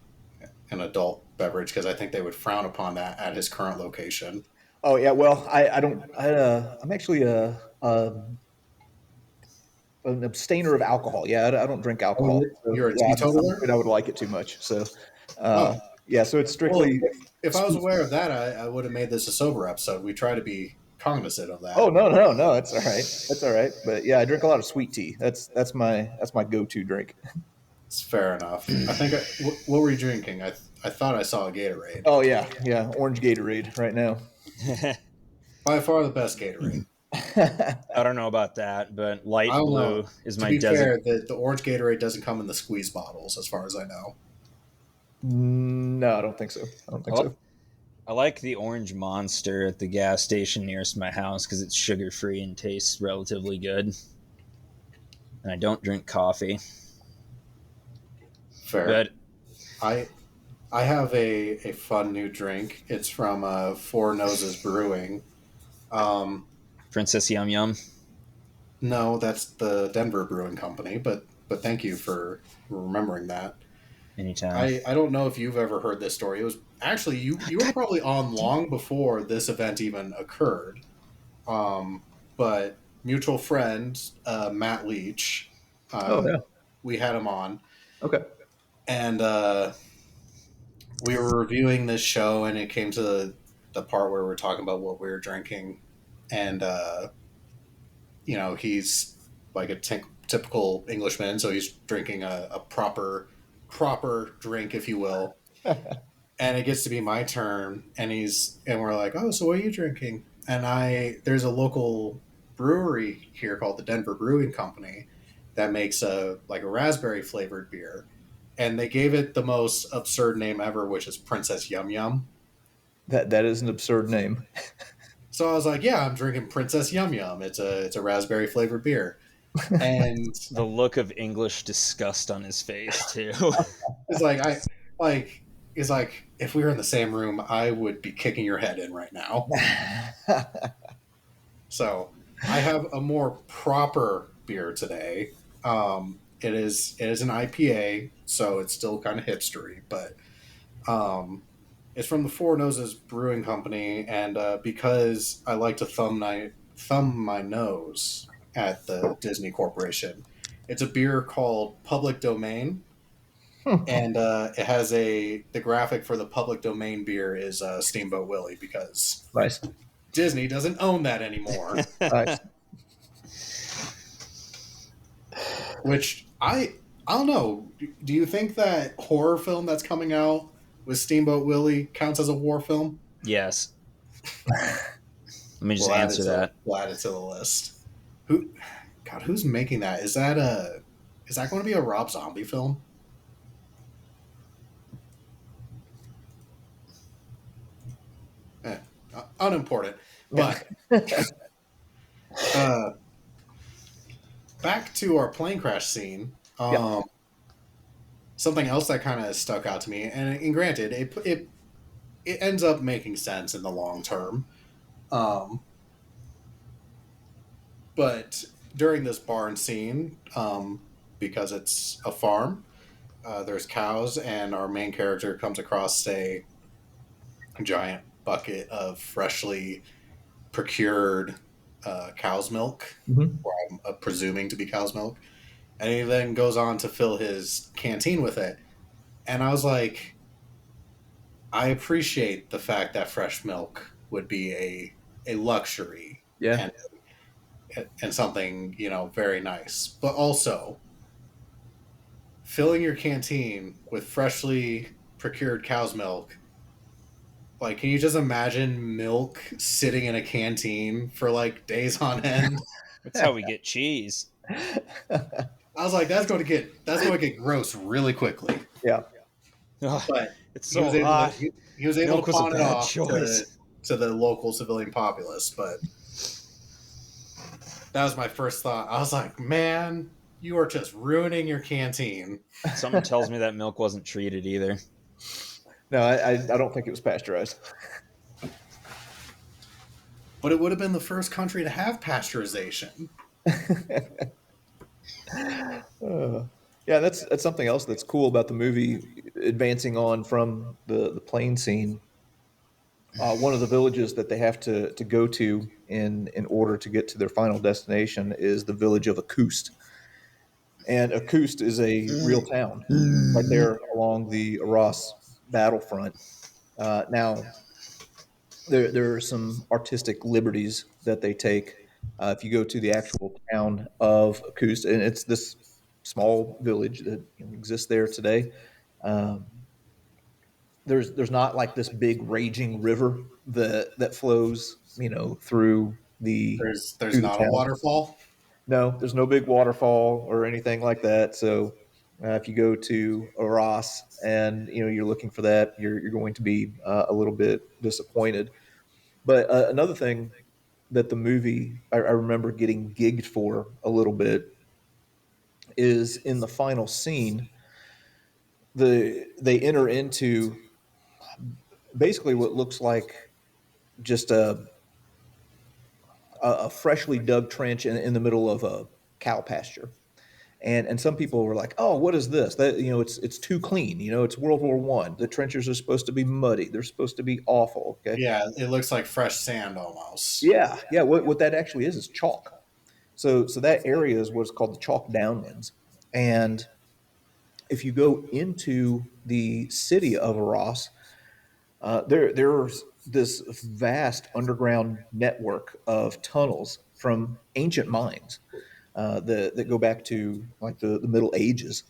adult beverage because I think they would frown upon that at his current location. oh yeah, well, I don't. I'm actually an abstainer of alcohol. Yeah, I don't drink alcohol. So, You're a yeah, I'm teetotaler? afraid I would like it too much. So, Oh. yeah, so it's Well, strictly. if I was aware of that, I would have made this a sober episode. We try to be cognizant of that. Oh no, that's all right. That's all right. But yeah, I drink a lot of sweet tea. That's my go-to drink. It's fair enough. I think. What were you drinking? I thought I saw a Gatorade. Oh yeah, orange Gatorade right now. By far the best Gatorade. I don't know about that, but light I don't blue know. is To my be desert. fair, the orange Gatorade doesn't come in the squeeze bottles, as far as I know. No, I don't think so. I like the orange monster at the gas station nearest my house because it's sugar free and tastes relatively good. And I don't drink coffee. Fair. But I have a fun new drink. It's from Four Noses Brewing. Princess Yum Yum. No, that's the Denver Brewing Company, but thank you for remembering that. anytime. I don't know if you've ever heard this story. It was actually you were probably on long before this event even occurred. But mutual friend Matt Leach, Oh yeah. we had him on, Okay. and we were reviewing this show, and it came to the part where we were talking about what we were drinking, and he's like a typical Englishman, so he's drinking a proper drink, if you will. And it gets to be my turn, and we're like, oh, so what are you drinking? And there's a local brewery here called the Denver Brewing Company that makes a raspberry flavored beer, and they gave it the most absurd name ever, which is Princess Yum Yum. That is an absurd name. So I was like, yeah, I'm drinking Princess Yum Yum. It's a raspberry flavored beer, and The look of English disgust on his face too. it's like it's like if we were in the same room, I would be kicking your head in right now. So I have a more proper beer today. It is an IPA, so it's still kind of hipstery, but it's from the Four Noses Brewing Company, and because I like to thumb my nose at the Disney Corporation, it's a beer called Public Domain, and it has the graphic for the Public Domain beer is Steamboat Willie, because Nice. Disney doesn't own that anymore. Nice. Which I don't know. Do you think that horror film that's coming out with Steamboat Willie counts as a war film? Yes. Let me just answer that. We'll add it to the list. Who's making that? Is that going to be a Rob Zombie film? Unimportant. But back to our plane crash scene. Something else that kind of stuck out to me, and granted, it ends up making sense in the long term. But during this barn scene, because it's a farm, there's cows, and our main character comes across a giant bucket of freshly procured cow's milk, or I'm presuming to be cow's milk. And he then goes on to fill his canteen with it. And I was like, I appreciate the fact that fresh milk would be a luxury. Yeah. And something, very nice. But also, filling your canteen with freshly procured cow's milk, like, can you just imagine milk sitting in a canteen for days on end? That's how we get cheese. I was like, that's going to get gross really quickly. Yeah. But it's so hot. He was able Milk to was a pawn it bad off choice. to the local civilian populace. But that was my first thought. I was like, man, you are just ruining your canteen. Something tells me that milk wasn't treated either. No, I don't think it was pasteurized. But it would have been the first country to have pasteurization. Yeah, that's something else that's cool about the movie. Advancing on from the plane scene, one of the villages that they have to go to in order to get to their final destination is the village of Acoust. And Acoust is a real town right there along the Arras battlefront. Now, there are some artistic liberties that they take. If you go to the actual town of Acoust, and it's this small village that exists there today, there's not like this big raging river that flows, through the. There's not a waterfall. No, there's no big waterfall or anything like that. So if you go to Arras and you're looking for that, you're going to be a little bit disappointed. But another thing that the movie I remember getting gigged for a little bit is in the final scene. They enter into basically what looks like just a freshly dug trench in the middle of a cow pasture. And some people were like, "Oh, what is this? That it's too clean. It's World War One. The trenches are supposed to be muddy. They're supposed to be awful." Okay, Yeah, it looks like fresh sand almost. yeah, yeah. What that actually is chalk. So that area is what's called the chalk downlands. And if you go into the city of Arras, there's this vast underground network of tunnels from ancient mines that go back to like the Middle Ages.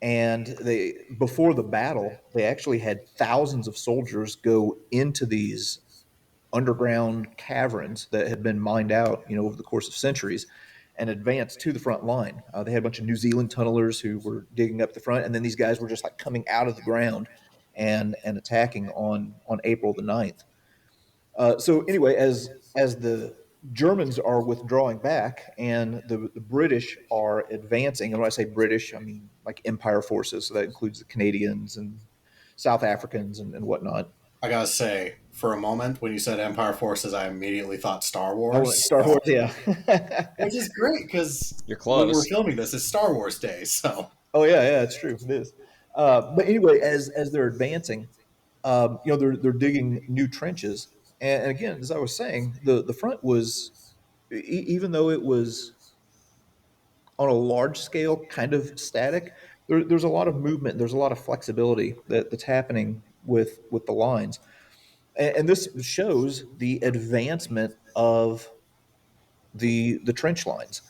And they before the battle, they actually had thousands of soldiers go into these underground caverns that had been mined out, over the course of centuries, and advanced to the front line. They had a bunch of New Zealand tunnelers who were digging up the front, and then these guys were just like coming out of the ground and attacking on April the 9th. So anyway, as the Germans are withdrawing back and the British are advancing, and when I say British, I mean like Empire forces, so that includes the Canadians and South Africans and whatnot. I gotta say, for a moment, when you said Empire Forces, I immediately thought Star Oh, Wars. Star Wars, yeah. Which is great because You're when we're close. filming this, it's Star Wars Day. So Oh yeah, it's true. It is. But anyway, as they're advancing, they're digging new trenches, and again, as I was saying, the front was, even though it was on a large scale kind of static, there's a lot of movement. There's a lot of flexibility that's happening with the lines, and this shows the advancement of the trench lines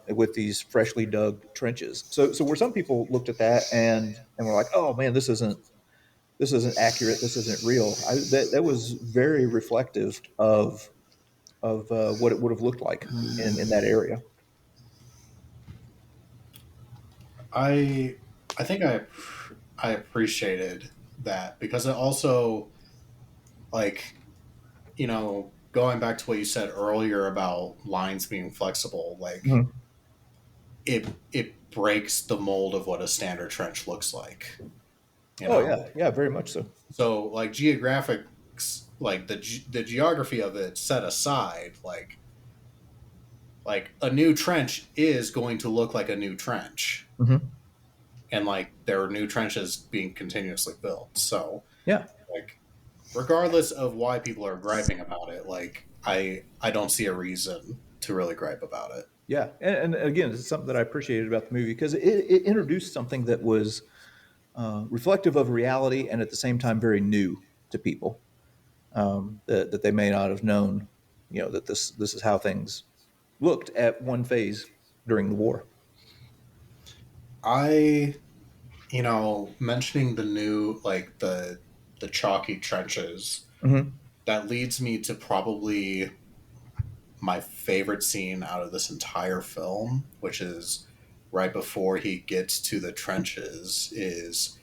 with these freshly dug trenches. So where some people looked at that and were like, "Oh man, this isn't accurate. This isn't real." That was very reflective of what it would have looked like in that area. I I think I appreciated that because it also like going back to what you said earlier about lines being flexible, like Mhm. it breaks the mold of what a standard trench looks like. You Oh know, yeah, yeah, very much so. so like geographics, like the geography of it set aside, like a new trench is going to look like a new trench, Hmm. and like there are new trenches being continuously built. So Yeah, like regardless of why people are griping about it, like I don't see a reason to really gripe about it. yeah, and again, it's something that I appreciated about the movie because it introduced something that was reflective of reality and at the same time very new to people, that they may not have known, that this is how things looked at one phase during the war. I mentioning the new like the chalky trenches, Hmm. that leads me to probably my favorite scene out of this entire film, which is right before he gets to the trenches. Is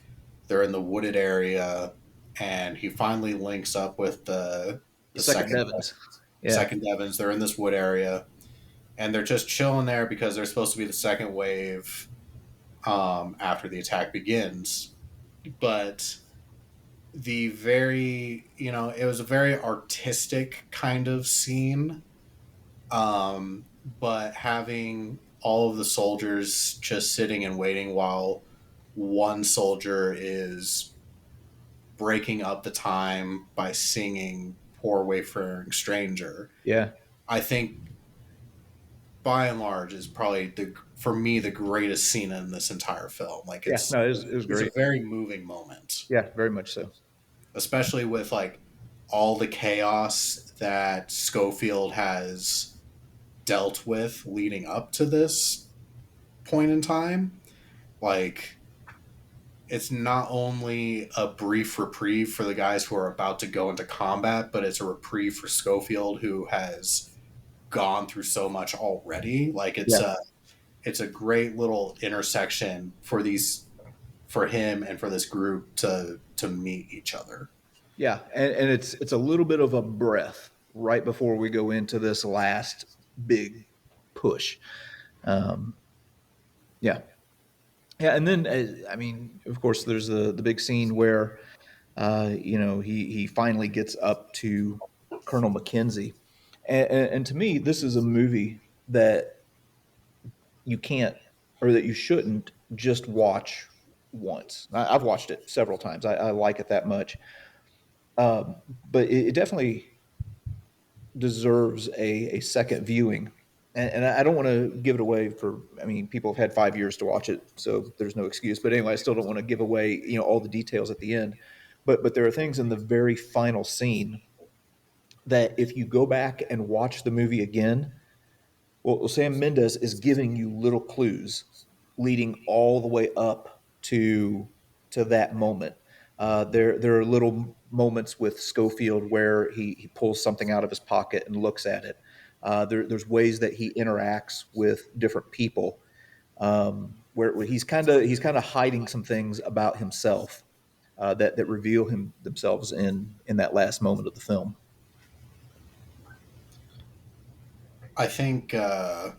they're in the wooded area, and he finally links up with The the second Devons. Yeah. second Devons. They're in this wood area, and they're just chilling there because they're supposed to be the second wave after the attack begins. But the very it was a very artistic kind of scene, but having all of the soldiers just sitting and waiting while one soldier is breaking up the time by singing "Poor Wayfaring Stranger," Yeah. I think by and large is probably for me the greatest scene in this entire film. Like Yeah. No, it was it's a great. very moving moment, Yeah, very much so. especially with like all the chaos that Schofield has dealt with leading up to this point in time. Like it's not only a brief reprieve for the guys who are about to go into combat, but it's a reprieve for Schofield who has gone through so much already. Like Yeah. it's a great little intersection for him and for this group to meet each other. Yeah, and it's a little bit of a breath right before we go into this last big push. Um, yeah, yeah, and then I mean, of course, there's the big scene where he finally gets up to Colonel Mackenzie, and to me, this is a movie that you can't or that you shouldn't just watch once. I've watched it several times. I like it that much. But it definitely deserves a second viewing. And I don't want to give it away for, I mean, people have had 5 years to watch it, so there's no excuse. But anyway, I still don't want to give away, all the details at the end. But there are things in the very final scene that if you go back and watch the movie again, well, Sam Mendes is giving you little clues leading all the way up to that moment. There are little moments with Schofield where he pulls something out of his pocket and looks at it. There's ways that he interacts with different people, where he's kind of hiding some things about himself that reveal him themselves in that last moment of the film. I think the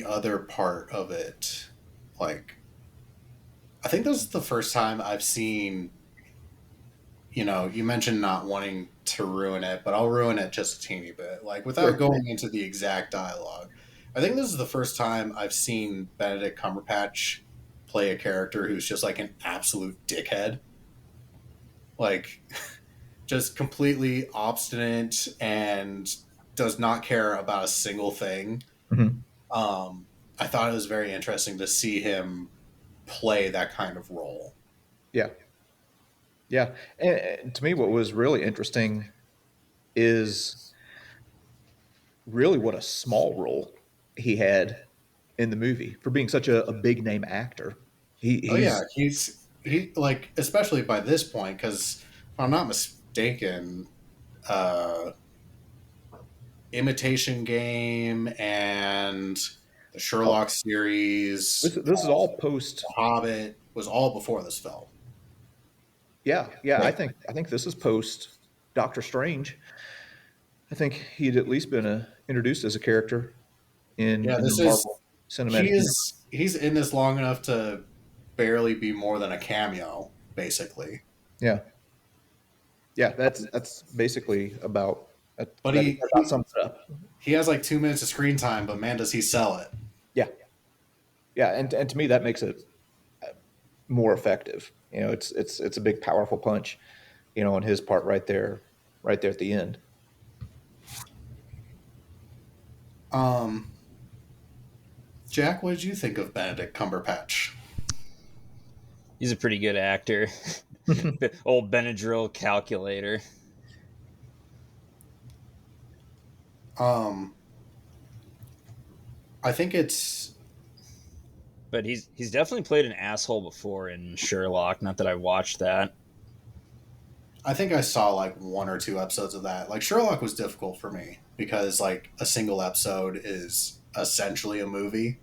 other part of it, like, I think this is the first time I've seen, you mentioned not wanting to ruin it, but I'll ruin it just a teeny bit. Like, without Sure. going into the exact dialogue, I think this is the first time I've seen Benedict Cumberbatch play a character who's just like an absolute dickhead. Like, just completely obstinate and does not care about a single thing. Mhm. I thought it was very interesting to see him play that kind of role. Yeah. Yeah. And to me, what was really interesting is really what a small role he had in the movie for being such a big name actor. Oh yeah, He's he like, especially by this point, because if I'm not mistaken, uh, Imitation Game and the Sherlock series, this is all post. The Hobbit was all before this film. Yeah, yeah. I Right. think I think this is post Doctor Strange. I think he'd at least been introduced as a character Yeah, in the this is Marvel Cinematic Universe. he's in this long enough to barely be more than a cameo, basically. Yeah, yeah. That's basically about But that about sums it up. he has like 2 minutes of screen time, but man, does he sell it? Yeah, yeah. And to me, that makes it more effective. It's a big, powerful punch. On his part, right there at the end. Um, Jack, what did you think of Benedict Cumberbatch? He's a pretty good actor. Old Benadryl calculator. Um, I think But he's definitely played an asshole before in Sherlock. Not that I watched that. I think I saw like one or two episodes of that. Like, Sherlock was difficult for me because like a single episode is essentially a movie.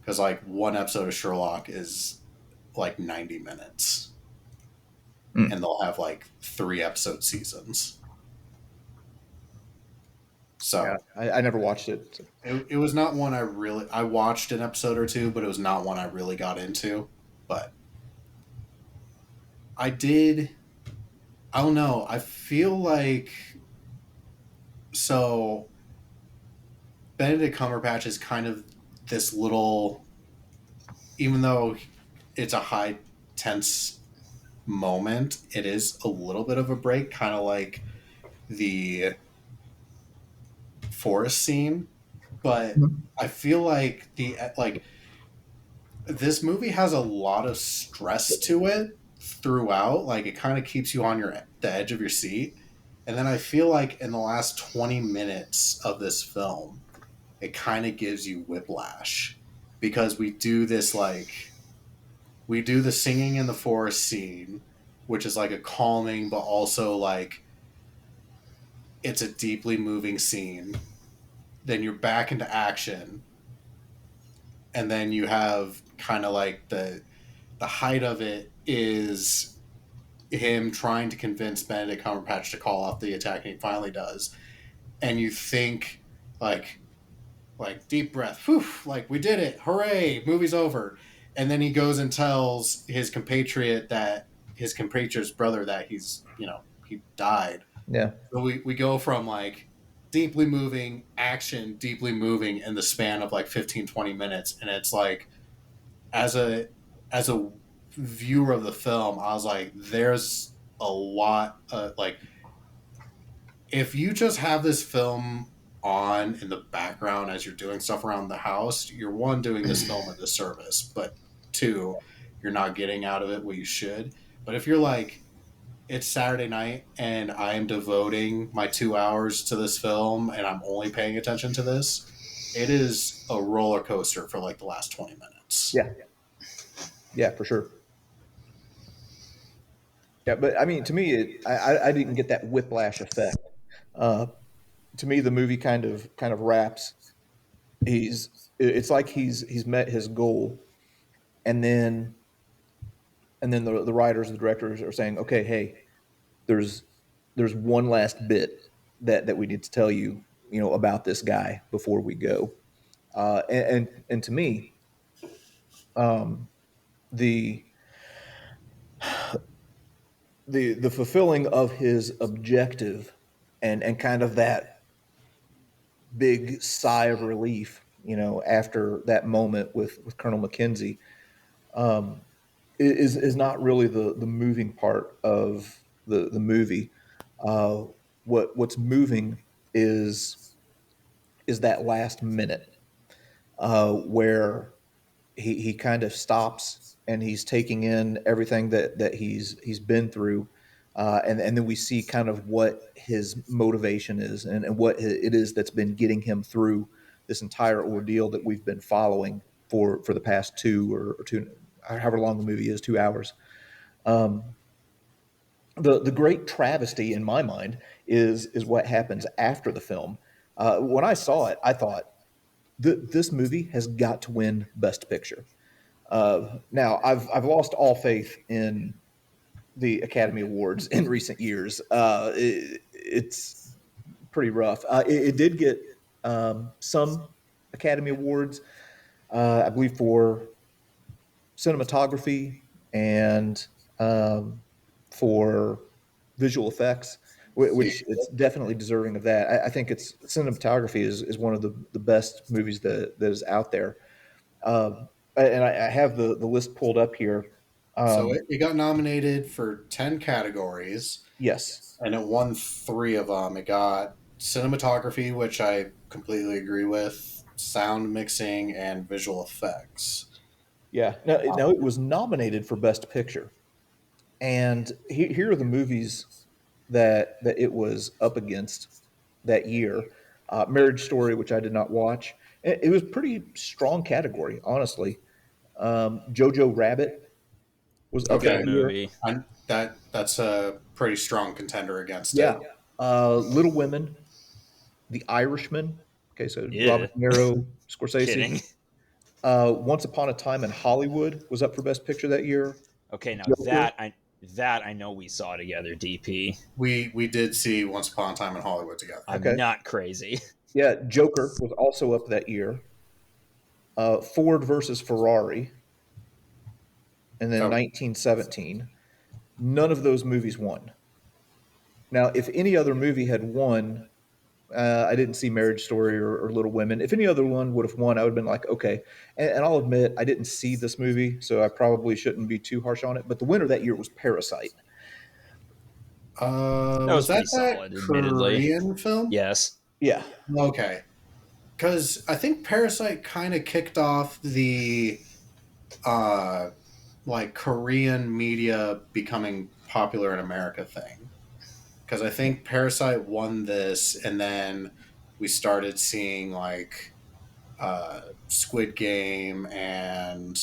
Because like one episode of Sherlock is like 90 minutes, Mm. and they'll have like 3 episode seasons. So Yeah, I never watched it. So. it was not one I watched an episode or two, but it was not one I really got into. But I did. I don't know. I feel like, so Benedict Cumberbatch is kind of this little, even though it's a high tense moment, it is a little bit of a break, kind of like the forest scene. But I feel like this movie has a lot of stress to it throughout. Like, it kind of keeps you on the edge of your seat. And then I feel like in the last 20 minutes of this film, it kind of gives you whiplash, because we do the singing in the forest scene, which is like a calming, but also like it's a deeply moving scene. Then you're back into action, and then you have kind of like the height of it is him trying to convince Benedict Cumberbatch to call off the attack, and he finally does. And you think like deep breath, whew, like we did it, hooray, movie's over. And then he goes and tells his compatriot's brother that he died. Yeah. So we go from like deeply moving action, deeply moving in the span of like 15, 20 minutes. And it's like, as a viewer of the film, I was like, there's a lot like, if you just have this film on in the background as you're doing stuff around the house, you're one, doing this film a disservice, but two, you're not getting out of it what you should. But if you're like, it's Saturday night and I am devoting my 2 hours to this film and I'm only paying attention to this, it is a roller coaster for like the last 20 minutes. Yeah. Yeah, for sure. Yeah, but I mean, to me, I didn't get that whiplash effect. Uh, to me, the movie kind of wraps. It's like he's met his goal, and then the writers, the directors are saying, okay, hey, there's there's one last bit that we need to tell you, about this guy before we go. And to me, the the fulfilling of his objective, and kind of that big sigh of relief, after that moment with Colonel McKenzie, is not really the moving part of the movie. Uh, what's moving is that last minute, where he kind of stops and he's taking in everything that he's been through, and then we see kind of what his motivation is, and what it is that's been getting him through this entire ordeal that we've been following for the past or two, however long the movie is, 2 hours. The great travesty in my mind is what happens after the film. When I saw it, I thought, this movie has got to win Best Picture. Now, I've lost all faith in the Academy Awards in recent years. It's pretty rough. It did get some Academy Awards, I believe, for cinematography and for visual effects, which it's definitely deserving of that. I think it's cinematography is one of the best movies that is out there. And I have the list pulled up here. So it got nominated for 10 categories Yes. and it won three of them. It got cinematography, which I completely agree with, sound mixing, and visual effects. Yeah. Now it was nominated for Best Picture, and here are the movies that it was up against that year. Marriage Story, which I did not watch. It was pretty strong category, honestly. Jojo Rabbit was up Okay. Good that year. movie. That's a pretty strong contender against it. Yeah. Little Women, The Irishman. Okay, so Yeah. Robert De Niro, Scorsese. Kidding. Once Upon a Time in Hollywood was up for Best Picture that year. Okay, now Joker. that I know we saw together, DP. We did see Once Upon a Time in Hollywood together. I'm Okay. not crazy. Yeah, Joker was also up that year. Ford versus Ferrari, and then Oh, 1917. None of those movies won. Now, if any other movie had won, I didn't see Marriage Story or Little Women. If any other one would have won, I would have been like, okay. And I'll admit, I didn't see this movie, so I probably shouldn't be too harsh on it. But the winner that year was Parasite. That was was that pretty solid, admittedly. Korean film? Yes. Yeah, Okay. Because I think Parasite kind of kicked off the uh, like Korean media becoming popular in America thing. Because I think Parasite won this, and then we started seeing like Squid Game and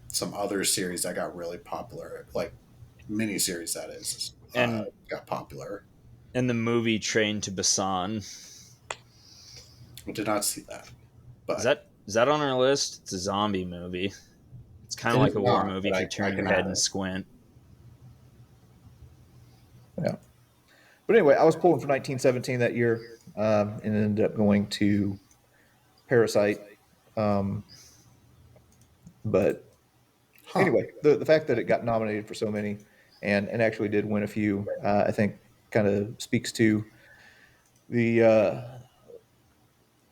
some other series that got really popular, like miniseries that is, And got popular. the movie Train to Busan. I did not see that, Is but that on our list? It's a zombie movie. It's kind of it like is a war not. movie But if you I turn your can head add and it. squint. yeah. But anyway, I was pulling for 1917 that year, and ended up going to Parasite. Um, but Huh. anyway, the fact that it got nominated for so many, and actually did win a few, I think kind of speaks to the, uh,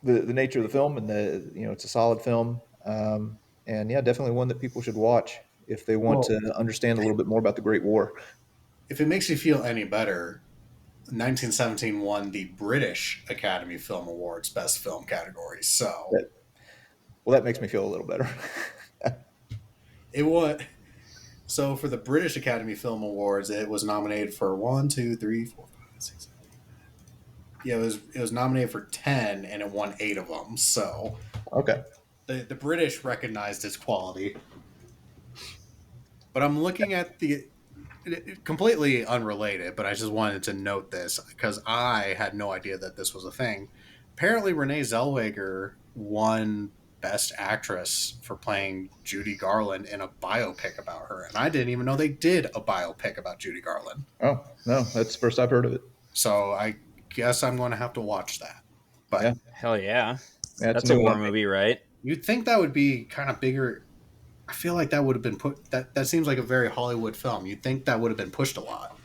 the nature of the film, and it's a solid film. And yeah, definitely one that people should watch if they want Well, to understand a little bit more about the Great War. if it makes you feel any better, 1917 won the British Academy Film Awards Best Film category. So Well, that makes me feel a little better. it was. So for the British Academy Film Awards, it was nominated for 1, 2, 3, 4, 5, 6, 7. Yeah, it was nominated for 10, and it won 8 of them. So Okay. the British recognized its quality. But I'm looking at completely unrelated, but I just wanted to note this because I had no idea that this was a thing. Apparently, Renee Zellweger won Best Actress for playing Judy Garland in a biopic about her, and I didn't even know they did a biopic about Judy Garland. Oh, no, that's the first I've heard of it. So I guess I'm going to have to watch that. But Yeah. Hell yeah. Yeah, That's a new war one. movie, right? you'd think that would be kind of bigger. I feel like that would have been that seems like a very Hollywood film. You'd think that would have been pushed a lot.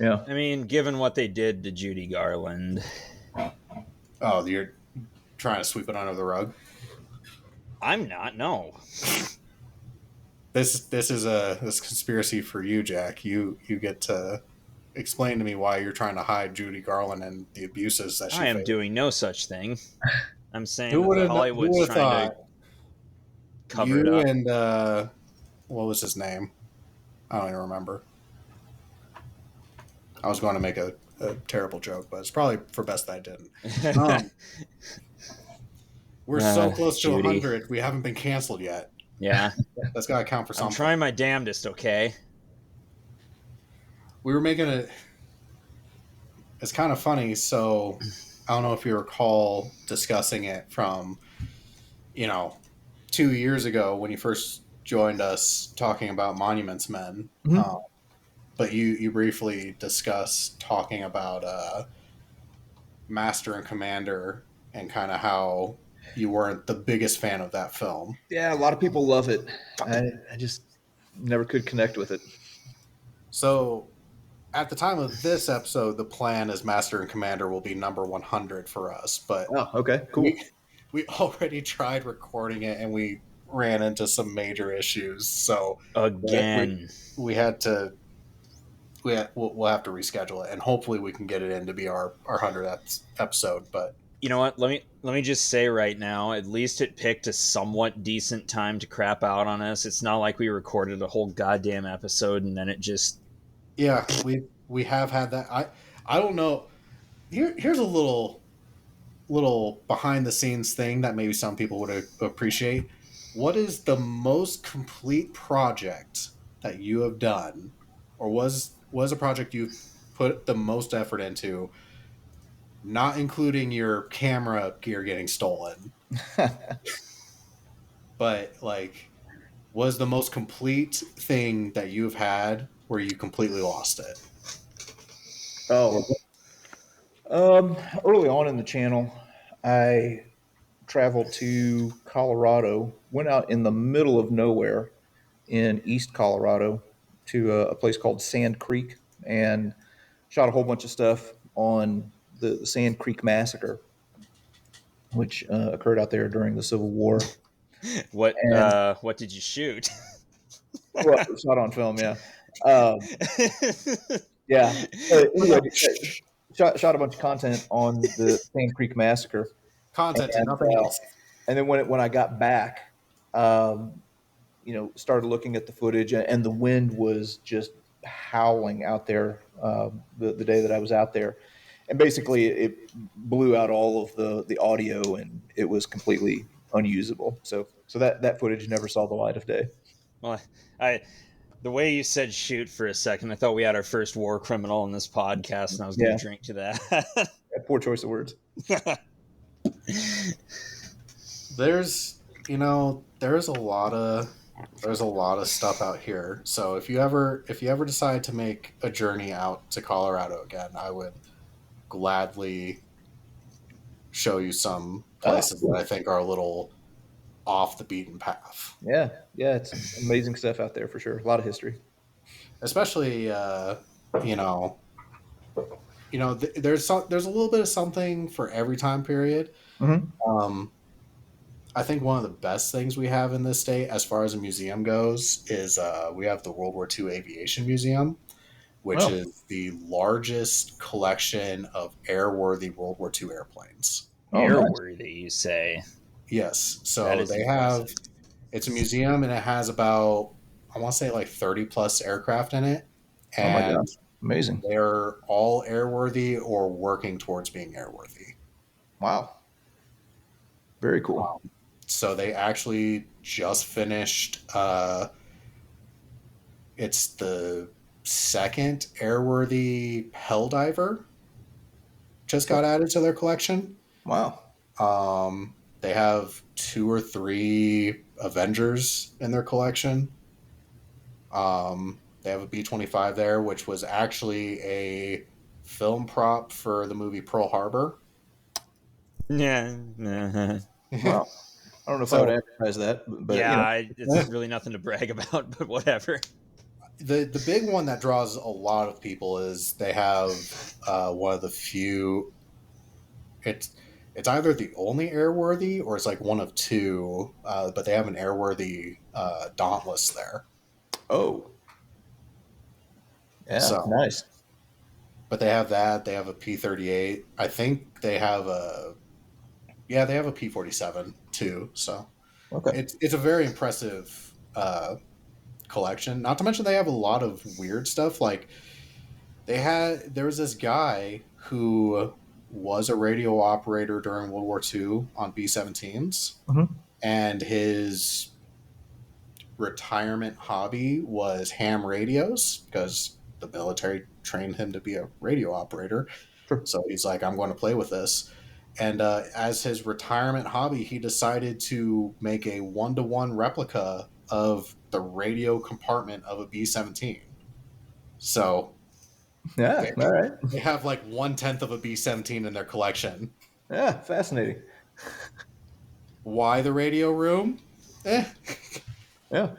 Yeah. I mean, given what they did to Judy Garland. Oh, you're trying to sweep it under the rug? I'm not, no. This is this conspiracy for you, Jack. You get to explain to me why you're trying to hide Judy Garland and the abuses that she I am faced. doing no such thing. I'm saying Who that would've- Hollywood's who would've trying to cover it you up. and what was his name? I don't even remember. I was going to make a terrible joke, but it's probably for best that I didn't. We're so close to Judy. 100. We haven't been canceled yet. Yeah. That's got to count for I'm something. trying my damnedest, okay? We were making a. It's kind of funny. So I don't know if you recall discussing it from, 2 years ago when you first joined us talking about Monuments Men. Mm-hmm. But you briefly discussed talking about Master and Commander and kind of how you weren't the biggest fan of that film. Yeah, a lot of people love it. I just never could connect with it. So at the time of this episode, the plan is Master and Commander will be number 100 for us. But Oh, okay, cool. we already tried recording it and we ran into some major issues. So Again. we had to. We'll have to reschedule it, and hopefully we can get it in to be our 100th episode. But You know what? Let me just say right now, at least it picked a somewhat decent time to crap out on us. It's not like we recorded a whole goddamn episode and then it just yeah, we have had that. I don't know. Here's a little behind the scenes thing that maybe some people would appreciate. What is the most complete project that you have done, or was a project you've put the most effort into, not including your camera gear getting stolen, but like was the most complete thing that you've had where you completely lost it? Oh, early on in the channel, I traveled to Colorado, went out in the middle of nowhere in East Colorado to a place called Sand Creek and shot a whole bunch of stuff on the Sand Creek Massacre, which occurred out there during the Civil War. what did you shoot? Well, it's not on film, yeah. Yeah. Anyway, shot a bunch of content on the Sand Creek Massacre. Content and nothing else. And then when I got back, started looking at the footage, and the wind was just howling out there the day that I was out there. And basically it blew out all of the audio, and it was completely unusable. So that footage never saw the light of day. Well, the way you said shoot for a second, I thought we had our first war criminal in this podcast, and I was going to drink to that. Yeah, poor choice of words. There's a lot of stuff out here. So if you ever decide to make a journey out to Colorado again, I would gladly show you some places that I think are a little off the beaten path. Yeah, it's amazing stuff out there for sure. A lot of history. Especially there's there's a little bit of something for every time period. Mm-hmm. Um, I think one of the best things we have in this state, as far as a museum goes, is we have the World War II Aviation Museum, which Well, is the largest collection of airworthy World War II airplanes. oh, nice. Airworthy, you say? Yes, That so is they have impressive. it's a museum and it has about I want to say like 30 plus aircraft in it, Oh my and gosh, amazing. they're all airworthy or working towards being airworthy. Wow, very cool. So they actually just finished. It's the second airworthy Helldiver just got added to their collection. Wow. They have 2 or 3 Avengers in their collection. They have a B-25 there, which was actually a film prop for the movie Pearl Harbor. Yeah. Uh-huh. Wow. I don't know if I would So advertise that, but you Yeah, know. it's really nothing to brag about, but whatever. the big one that draws a lot of people is they have one of the few. It's it's either the only airworthy or it's like one of two, but they have an airworthy Dauntless there. Oh, yeah, So, nice. but they have that. They have a P-38. I think they have a they have a P-47 too. So Okay. it's a very impressive collection. Not to mention they have a lot of weird stuff. Like there was this guy who was a radio operator during World War II on B-17s, Mm-hmm. and his retirement hobby was ham radios because the military trained him to be a radio operator. Sure. So he's like, I'm going to play with this. And as his retirement hobby, he decided to make a 1-to-1 replica of the radio compartment of a B-17. So Yeah. All right. they have like 1/10 of a B-17 in their collection. Yeah. Fascinating. Why the radio room? Eh. Yeah.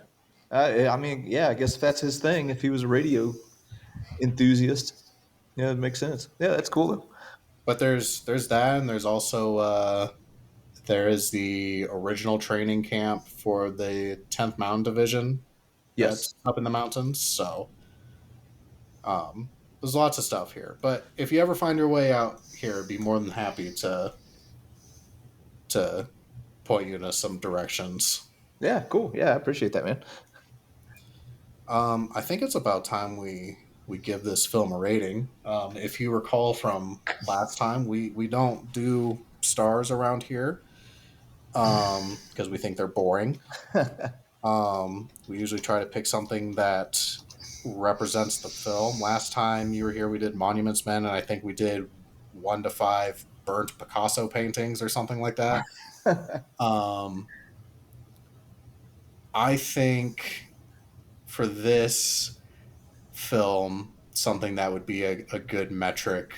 I mean, yeah. I guess if that's his thing. If he was a radio enthusiast, yeah, it makes sense. Yeah, that's cool though. But there's that, and there's also there is the original training camp for the 10th Mountain Division Yes. that's up in the mountains. So there's lots of stuff here. But if you ever find your way out here, I'd be more than happy to point you in some directions. Yeah. Cool. Yeah, I appreciate that, man. I think it's about time we give this film a rating. If you recall from last time, we don't do stars around here because we think they're boring. We usually try to pick something that represents the film. Last time you were here, we did Monuments Men, and I think we did 1 to 5 burnt Picasso paintings or something like that. I think for this film, something that would be a good metric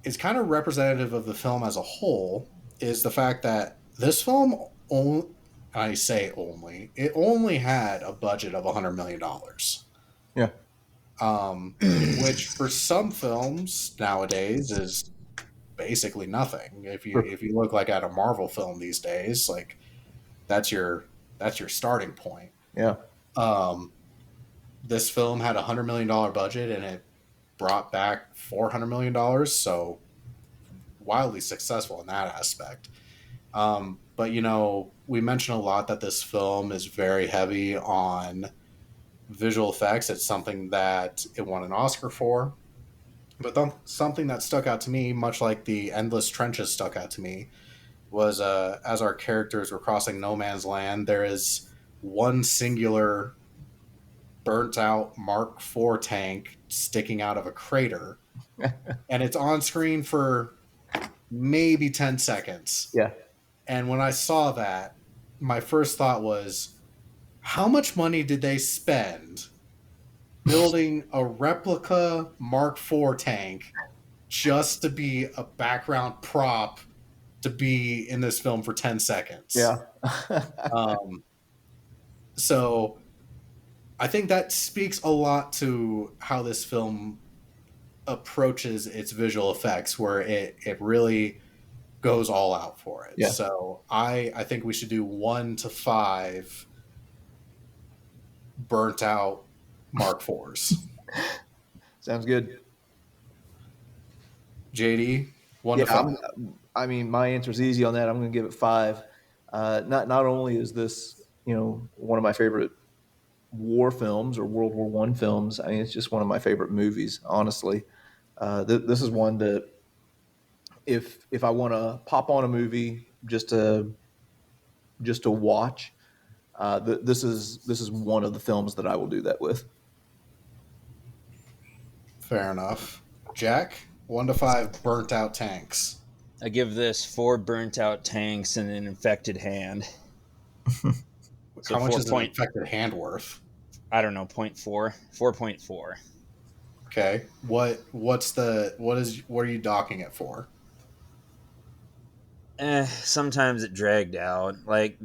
is kind of representative of the film as a whole is the fact that this film only, I say only, it only had a budget of $100 million. Yeah. Which for some films nowadays is basically nothing. If you look like at a Marvel film these days, like that's your starting point. Yeah. This film had $100 million budget and it brought back $400 million, so wildly successful in that aspect. But we mentioned a lot that this film is very heavy on visual effects. It's something that it won an Oscar for. But something that stuck out to me, much like the Endless Trenches stuck out to me, was as our characters were crossing no man's land, there is one singular burnt out Mark IV tank sticking out of a crater. And it's on screen for maybe 10 seconds. Yeah. And when I saw that, my first thought was, how much money did they spend building a replica Mark IV tank just to be a background prop to be in this film for 10 seconds? Yeah. So I think that speaks a lot to how this film approaches its visual effects, where it really goes all out for it. Yeah. So I think we should do 1 to 5 burnt out Mark IVs. Sounds good. JD, 1 Yeah, to 5. I mean, my answer is easy on that. I'm going to give it 5. Not only is this, one of my favorite war films or World War One films. I mean, it's just one of my favorite movies, honestly. This is one that if I want to pop on a movie just to watch, this is one of the films that I will do that with. Fair enough. Jack, 1 to 5 burnt out tanks. I give this 4 burnt out tanks and an infected hand. So How much is an 4. infected hand worth? I don't know, 0.4, 4.4. Okay. What are you docking it for? Sometimes it dragged out. Like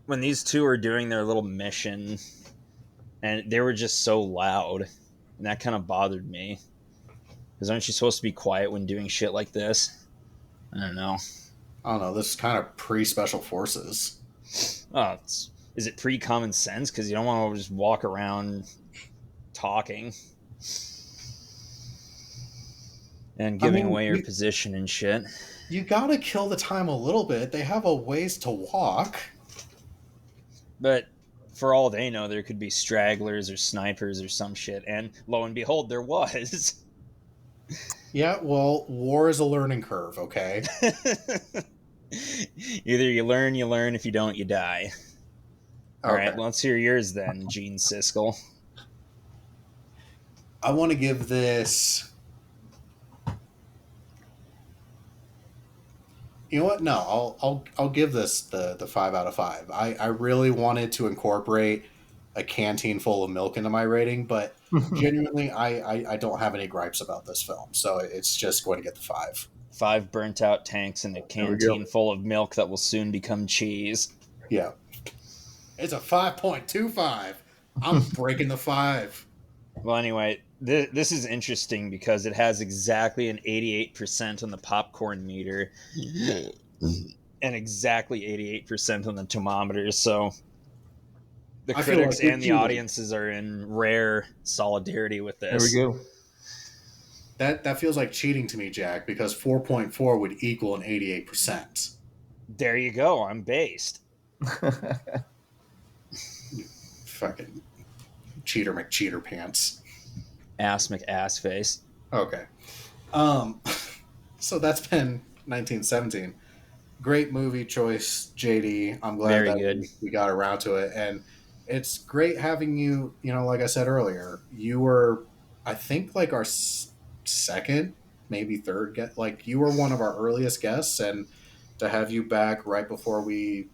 when these two are doing their little mission, and they were just so loud, and that kind of bothered me. Because aren't you supposed to be quiet when doing shit like this? I don't know. I don't know. This is kind of pre-special forces. Oh, is it pre-common sense? Because you don't want to just walk around talking and giving away your position and shit. You gotta kill the time a little bit. They have a ways to walk. But for all they know, there could be stragglers or snipers or some shit. And lo and behold, there was. Yeah, well, war is a learning curve, okay? Either you learn. If you don't, you die. All Okay. right, let's hear yours then, Gene Siskel. I want to give this... You know what? No, I'll give this the 5 out of 5. I really wanted to incorporate a canteen full of milk into my rating, but genuinely, I don't have any gripes about this film, so it's just going to get the 5. 5 burnt out tanks and a canteen full of milk that will soon become cheese. Yeah. It's a 5.25. I'm breaking the 5. Well, anyway, this is interesting because it has exactly an 88% on the popcorn meter and exactly 88% on the thermometer. So the critics and the audiences are in rare solidarity with this. There we go. That feels like cheating to me, Jack, because 4.4 would equal an 88%. There you go. I'm based. Fucking cheater McCheater pants. Ass McAssface. Okay. So that's been 1917. Great movie choice, JD. I'm glad we got around to it. And it's great having you, like I said earlier, you were, I think, like our second, maybe third guest. Like, you were one of our earliest guests, and to have you back right before we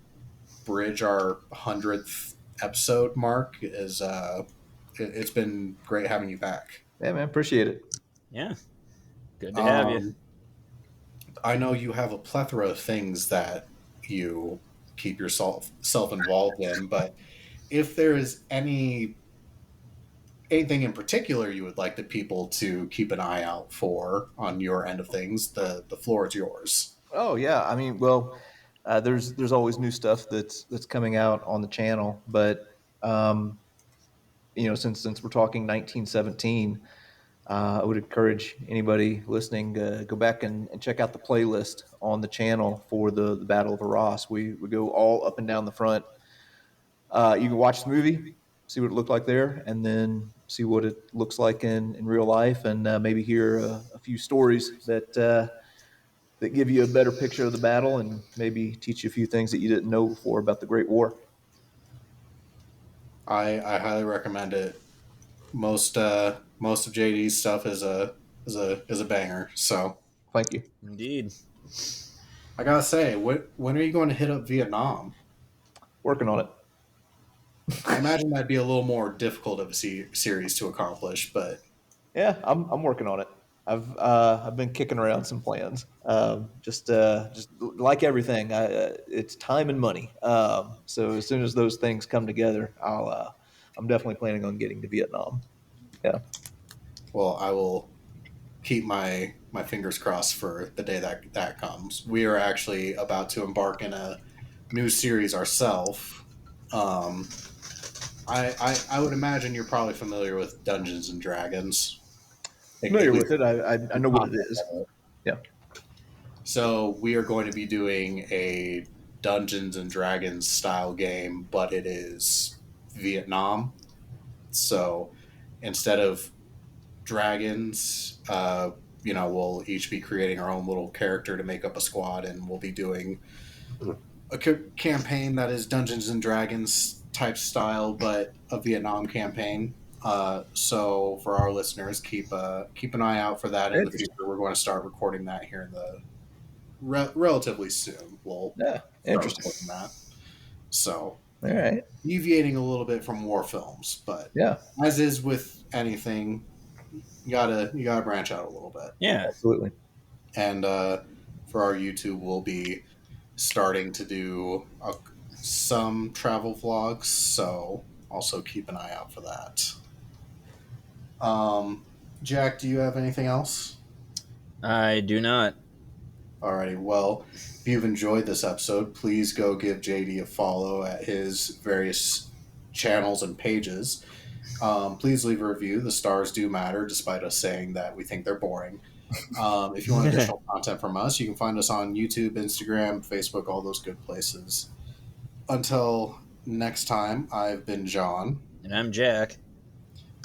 bridge our 100th episode mark is it's been great having you back. Yeah, man, appreciate it. Yeah, good to have you. I know you have a plethora of things that you keep yourself involved in, but if there is anything in particular you would like the people to keep an eye out for on your end of things, the floor is yours. Oh yeah, I mean, well, there's always new stuff that's coming out on the channel, but since we're talking 1917, I would encourage anybody listening go back and check out the playlist on the channel for the Battle of Arras. We go all up and down the front. You can watch the movie, see what it looked like there, and then see what it looks like in real life, and maybe hear a few stories that give you a better picture of the battle and maybe teach you a few things that you didn't know before about the Great War. I highly recommend it. Most of JD's stuff is a banger. So thank you. Indeed. I gotta say, when are you going to hit up Vietnam? Working on it. I imagine that'd be a little more difficult of a series to accomplish, but yeah, I'm working on it. I've been kicking around some plans. Just like everything, it's time and money. So as soon as those things come together, I'm definitely planning on getting to Vietnam. Yeah. Well, keep my fingers crossed for the day that comes. We are actually about to embark in a new series ourselves. I would imagine you're probably familiar with Dungeons and Dragons. At Familiar least with it. I know what it is. Yeah. so we are going to be doing a Dungeons and Dragons style game, but it is Vietnam. So instead of dragons, we'll each be creating our own little character to make up a squad, and we'll be doing a campaign that is Dungeons and Dragons type style, but a Vietnam campaign. So for our listeners, keep an eye out for that in the Interesting. future. We're going to start recording that here in the relatively soon. We'll Yeah. start Interesting. recording that. So All right. deviating a little bit from war films, but Yeah. as is with anything, you gotta branch out a little bit. Yeah. Absolutely. And for our YouTube, we'll be starting to do some travel vlogs, so also keep an eye out for that. Jack, do you have anything else? I do not. Alrighty, well, if you've enjoyed this episode, please go give JD a follow at his various channels and pages. Please leave a review. The stars do matter, despite us saying that we think they're boring. If you want additional content from us, you can find us on YouTube, Instagram, Facebook, all those good places. Until next time, I've been John. And I'm Jack.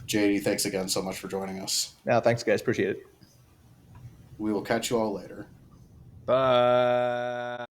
JD, thanks again so much for joining us. Now, thanks, guys. Appreciate it. We will catch you all later. Bye.